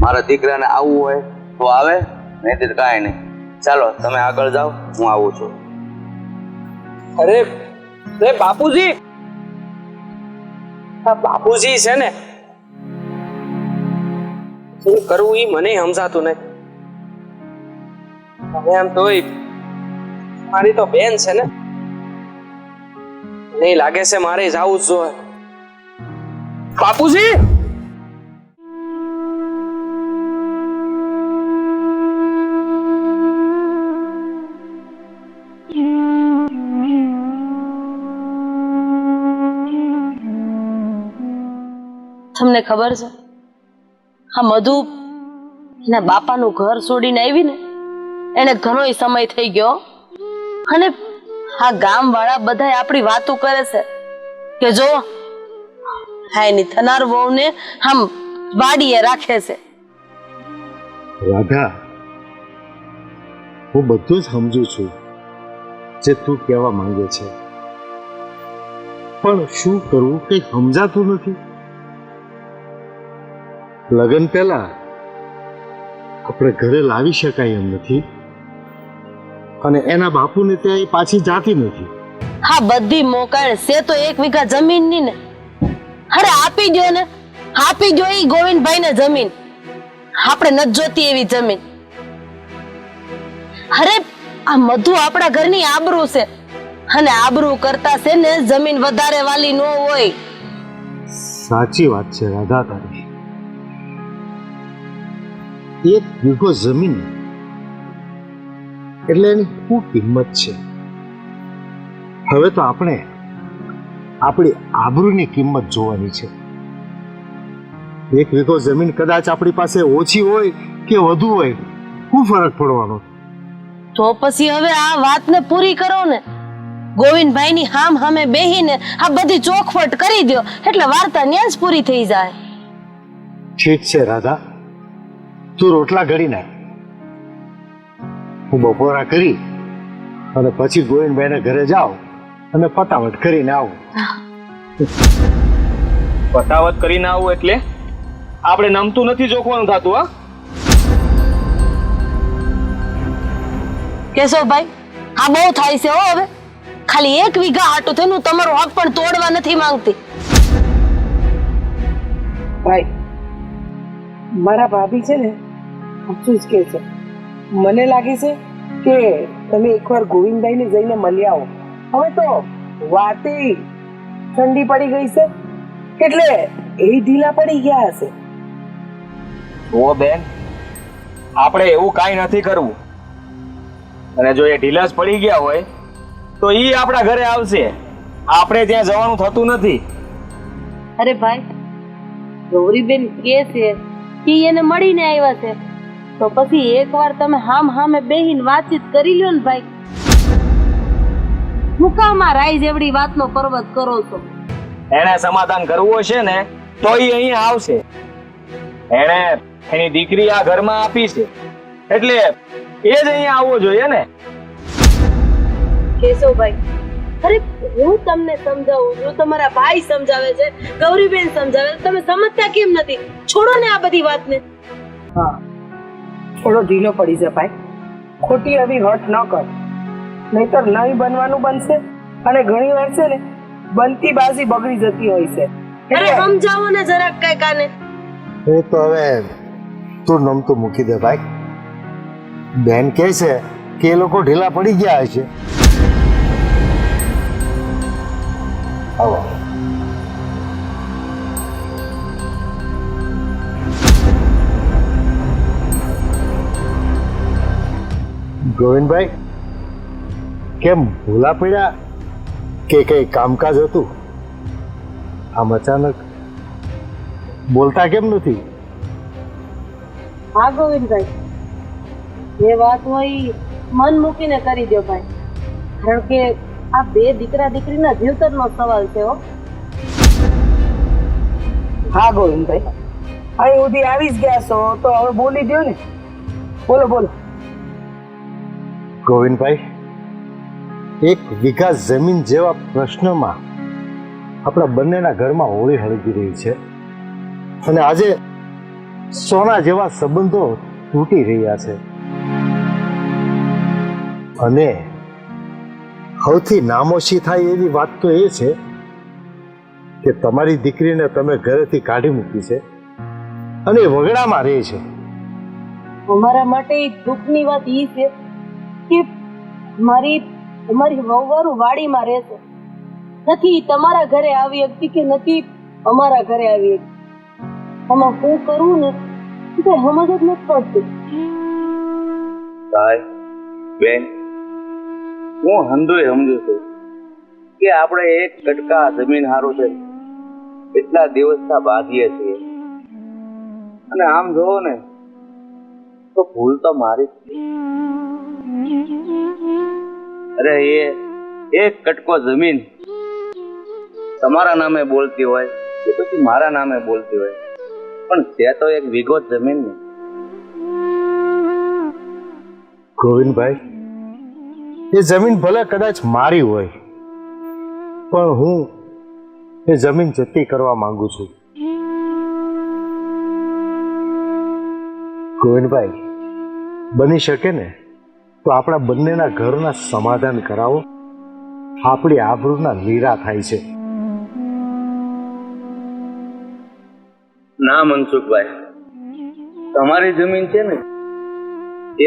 મારા દીકરાને આવવું હોય તો આવે, નહીંતર કાંઈ નહીં. ચાલો તમે આગળ જાઓ, હું આવું છું. અરે બાપુજી, બાપુજી છે ને, શું કરવું ઈ મને સમજાતું નથી. હવે એમ તોય મારી તો બેન છે ને, નહીં લાગે છે મારે જાવું જ જોઈએ. બાપુજી, તમને ખબર છે, આ મધુ એના બાપાનું ઘર છોડીને આવી ને એને ઘણો સમય થઈ ગયો, અને આ ગામ વાળા બધા આપણી વાતો કરે છે કે જો હા એની થનાર વહુને આમ વાડીએ રાખે છે. રાધા, હું બધું જ સમજુ છું જે તું કહેવા માંગે છે, પણ શું કરવું કઈ સમજાતું નથી. લગ્ન પહેલા આપણે ઘરે લાવી શકાય એમ નથી, અને એના બાપુને ત્યાં પાછી જાતી નથી. હા, બધી મોકાણ છે તો 1 વીઘા જમીન ની ને. અરે આપી દો ને, આપી દો ઈ ગોવિંદભાઈ ને જમીન. આપણે નથી જોતી એવી જમીન. અરે આ મધુ આપણા ઘરની આબરૂ છે, અને આબરૂ કરતા છે ને જમીન વધારે વાલી ન હોય. સાચી વાત છે રાધા તારી. 1 વીઘો જમીન એટલે એની શું કિંમત છે. હવે તો આપણે આપણી આબરૂની કિંમત જોવાની છે. 1 વીઘો જમીન કદાચ આપણી પાસે ઓછી હોય કે વધુ હોય, શું ફરક પડવાનો? તો પછી હવે આ વાતને પૂરી કરો ને. ગોવિંદભાઈની હામ હામે બેહીને આ બધી ચોખવટ કરી દો એટલે વાર્તા ન્યા જ પૂરી થઈ જાય. ઠીક છે રાધા, તું રોટલા ઘડી નાખ, હું બપોરા કરી અને પછી ગોવિંદભાઈને ઘરે જાઉં અને ફટાફટ કરીને આવું. પતાવત કરીને આવું એટલે આપણે નમતું નથી જોખવાનું થતું. હા, કેશવભાઈ આ બહુ થાય છે હો. હવે ખાલી 1 વીઘા હાટું થઈને હું તમારો હક પણ તોડવા નથી માંગતી. ભાઈ મારા ભાભી છે ને સાચું જ કહે છે. મને લાગે છે કે તમે એકવાર ગોવિંદભાઈને જઈને મળી આવો. હવે તો વાતે ઠંડી પડી ગઈ છે એટલે એ ઢીલા પડી ગયા હશે. ઓ બેન, આપણે એવું કાંઈ નથી કરવું. અને જો એ ઢીલાસ પડી ગયા હોય તો ઈ આપણા ઘરે આવશે. આપણે ત્યાં જવાનું થતું નથી. અરે ભાઈ, ગૌરીબેન કહે છે કે એને મળીને આવ્યા છે તો પછી એકવાર તમે હામે બેહીને વાતચીત કરી લ્યો ને ભાઈ. હું કામ આ રાઈ જેવડી વાતનો પર્વત કરો છો? એને સમાધાન કરવું હશે ને તો ઈ અહીં આવશે. એને એની દીકરી આ ઘરમાં આપી છે એટલે એ જ અહીંયા આવવો જોઈએ ને. કેશવભાઈ, અરે હું તમને સમજાવું છું, તમારા ભાઈ સમજાવે છે, ગૌરીબેન સમજાવે છે, તમે સમજતા કેમ નથી? છોડો ને આ બધી વાતને. હા, થોડો ઢીલો પડી જા ભાઈ. ખોટી આવી હટ ન કર, નહીતર નહીં બનવાનું બનશે અને ઘણી વાર છે ને બનતી બાજી બગડી જતી હોય છે. અરે સમજાવો ને જરાક કઈ કાને. એ તો હવે તું નમતું મૂકી દે ભાઈ. બેન કહે છે કે એ લોકો ઢીલા પડી ગયા હશે. આવો. ગોવિંદભાઈ, કેમ ભૂલા પડ્યા કે કઈ કામકાજ હતું? આમ અચાનક બોલતા કેમ નથી? હા ગોવિંદભાઈ, જે વાત હોય મન મૂકીને કરી દો ભાઈ, કારણ કે આ બે દીકરા દીકરીના જીવતરનો સવાલ છે હો. હા ગોવિંદભાઈ, અહીં સુધી આવી જ ગયા છો તો હવે બોલી દો ને. બોલો બોલો. ગોવિંદભાઈ, 1 વીઘા જમીન જેવા પ્રશ્નમાં આપણા બંનેના ઘરમાં હોળી હળગી રહી છે અને આજે સોના જેવા સંબંધો તૂટી રહ્યા છે. અને સૌથી નામોશી થાય એવી વાત તો એ છે કે તમારી દીકરીને તમે ઘરેથી કાઢી મૂકી છે અને એ વગડામાં રહે છે. અમારા માટે દુઃખની વાત એ છે કે અમારી વહુવારું વાડીમાં રહેશે, નથી તમારા ઘરે આવી શકતી કે નથી અમારા ઘરે આવી શકતી. આમાં શું કરવું ને તે સમજ જ નથી પડતી. ભાઈ બેન, હું હંધુય સમજુ છું કે આપણે એક કટકા જમીન હારું છે એટલા દિવસના ભાગીએ છીએ, અને આમ જોવો ને તો ભૂલ તો મારી જ છે. અરે એ એક કટકો જમીન તમારા નામે બોલતી હોય કે પછી મારા નામે બોલતી હોય, પણ છે તો 1 વીઘો જમીન ને. ગોવિંદભાઈ, એ જમીન ભલે કદાચ મારી હોય પણ હું એ જમીન જતી કરવા માંગુ છું. ગોવિંદભાઈ, બની શકે ને તો આપણા બંનેના ઘરના સમાધાન કરાવો. આપણી આબરૂના લીરા થાય છે. ના મનસુખભાઈ, તમારી જમીન છે ને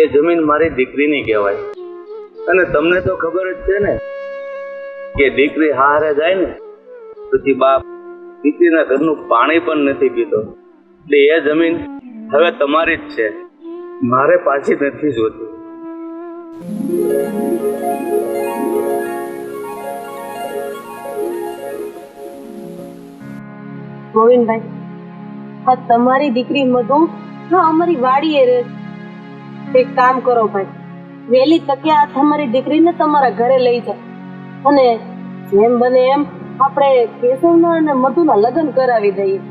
એ જમીન મારી દીકરીની કહેવાય, અને તમને તો ખબર જ છે ને કે દીકરી હારે જાય ને પછી બાપ દીકરીના ઘરનું પાણી પણ નથી પીતો. એટલે એ જમીન હવે તમારી જ છે, મારે પાછી નથી જોતી. ગોવિંદભાઈ, આ તમારી દીકરી મધુ હા અમારી વાડીએ રહે. એક કામ કરો ભાઈ, વહેલી તકે આ તમારી દીકરીને તમારા ઘરે લઈ જાઓ અને જેમ બને એમ આપણે કેશવના અને મધુના લગ્ન કરાવી દઈએ.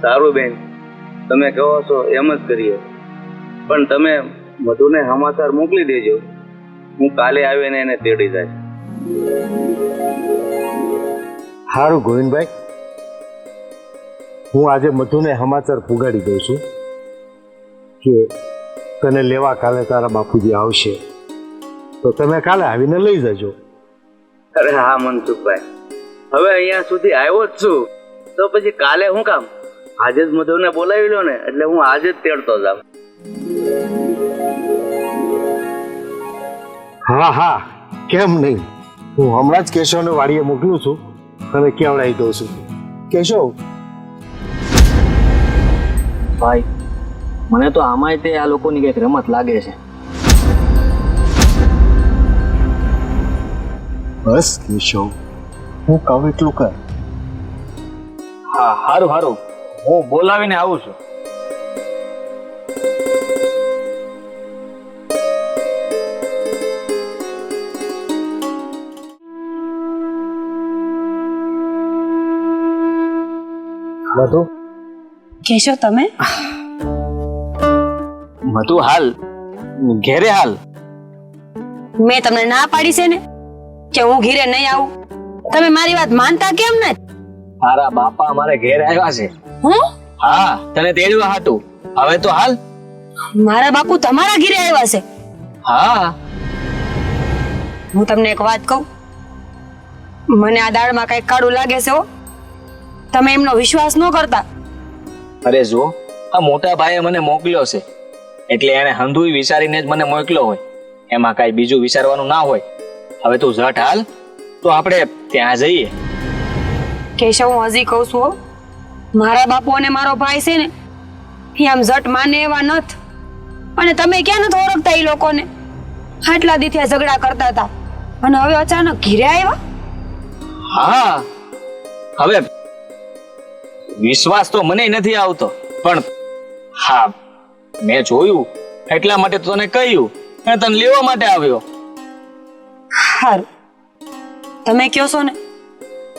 સારું બેન, તમે કહો છો એમ જ કરીએ, પણ તમે મધુને સમાચાર મોકલી દેજો, હું કાલે આવીને એને તેડી જાય. સારું ગોવિંદભાઈ, હું આજે મધુને સમાચાર પુગાડી દઉં છું કે તને લેવા કાલે તારા બાપુજી આવશે, તો તમે કાલે આવીને લઈ જજો. અરે હા મનસુખભાઈ, હવે અહીંયા સુધી આવ્યો જ છું તો પછી કાલે શું કામ? આજે જ મધુને બોલાવી લો ને, એટલે હું આજે જ તેડતો જાઉં. હા હા, કેમ નહીં. હું હમણાં જ કેશવને વાડીએ મોકલું છું અને કેવડાવી દઉં છું. કેશવ, ભાઈ મને તો આમાંય તે આ લોકોની કઈક રમત લાગે છે. બસ કેશવ, હું કહું એટલું કર. હા હારું હારું, હું બોલાવીને આવું છું. બધું કેશવ તમે મધુ હાલ ઘેરે હાલ. મેં તમને ના પાડી છે ને કે હું ઘીરે નહીં આવું. તમે મારી વાત માનતા કેમ ને? તારા બાપા મારે ઘેર આવ્યા છે. હું હા, તને તેડવા હાટું. હવે તો હાલ. મારા બાપુ તમારા ઘીરે આવ્યા છે? હા, હું તમને એક વાત કહું, મને આ દાળમાં કઈક કાળું લાગે છે હો. તમે એમનો વિશ્વાસ ન કરતા. અરે જો, આ મોટા ભાઈએ મને મોકલ્યો છે એટલે એને હંધુય વિચારીને જ મને મોકલ્યો હોય, એમાં કાંઈ બીજું વિચારવાનું ના હોય. હવે તું ઝટ હાલ તો આપણે ત્યાં જઈએ. કેશવ, હું હજી કહું છું હો, મારા બાપુ અને મારો ભાઈ છે ને એ આમ ઝટ માને એવા નથ. અને તમે ક્યાં નથી ઓળખતા એ લોકોને? આટલા દીથી આ ઝઘડા કરતા હતા અને હવે અચાનક ઘીરે આવ્યા. હા, હવે વિશ્વાસ તો મને નથી આવતો, પણ હા મેં જોયું એટલા માટે તો તને કહ્યું અને તને લેવા માટે આવ્યો. સારું, તમે કહો છો ને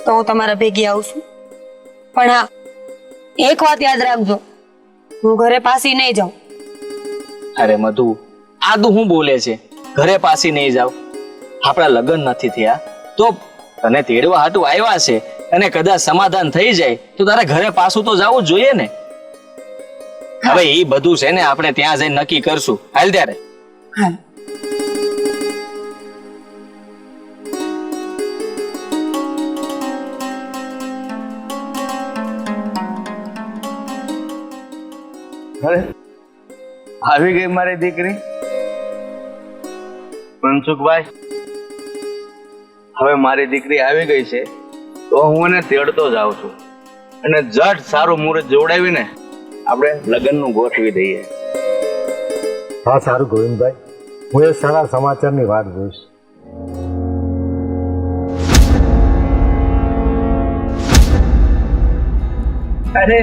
તો હું તમારા ભેગી આવું છું. પણ હા, એક વાત યાદ રાખજો, હું ઘરે પાછી નહીં જાઉં. અરે મધુ, આ તું શું બોલે છે? ઘરે પાછી નહીં જાવ? આપણા લગ્ન નથી થયા તો તને તેડવા હાટું આવ્યા છે અને કદાચ સમાધાન થઈ જાય તો તારે ઘરે પાછું તો જવું જ જોઈએ ને. હવે એ બધું છે ને આપણે ત્યાં જઈને નક્કી કરશું. હાલ ત્યારે. હા. અરે આવી ગઈ મારી દીકરી. મનસુખભાઈ, હવે મારી દીકરી આવી ગઈ છે તો હું એને તેડતો જાઉં છું અને જટ સારું મુહૂર્ત જોડાવીને આપણે લગ્નનું ગોઠવી દઈએ. હા સારું ગોવિંદભાઈ, હું એ સારા સમાચારની વાત જોઈશ. અરે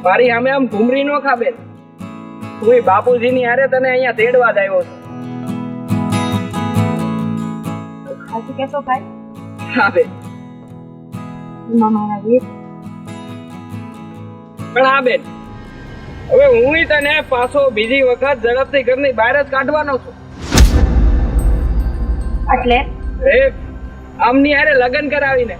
મારી સામે આમ ઘૂમરી નો ખા બેન. હું બાપુજીની હારે તને અહીંયા તેડવા જ આવ્યો છું. સાચું કેશો ભાઈ? હા બેન. મારા વીર પણ હા બેન, હવે હું તને પાછો બીજી વખત ઝડપથી ઘરની બહાર જ કાઢવાનો છું. એટલે એ આમની હારે લગ્ન કરાવીને.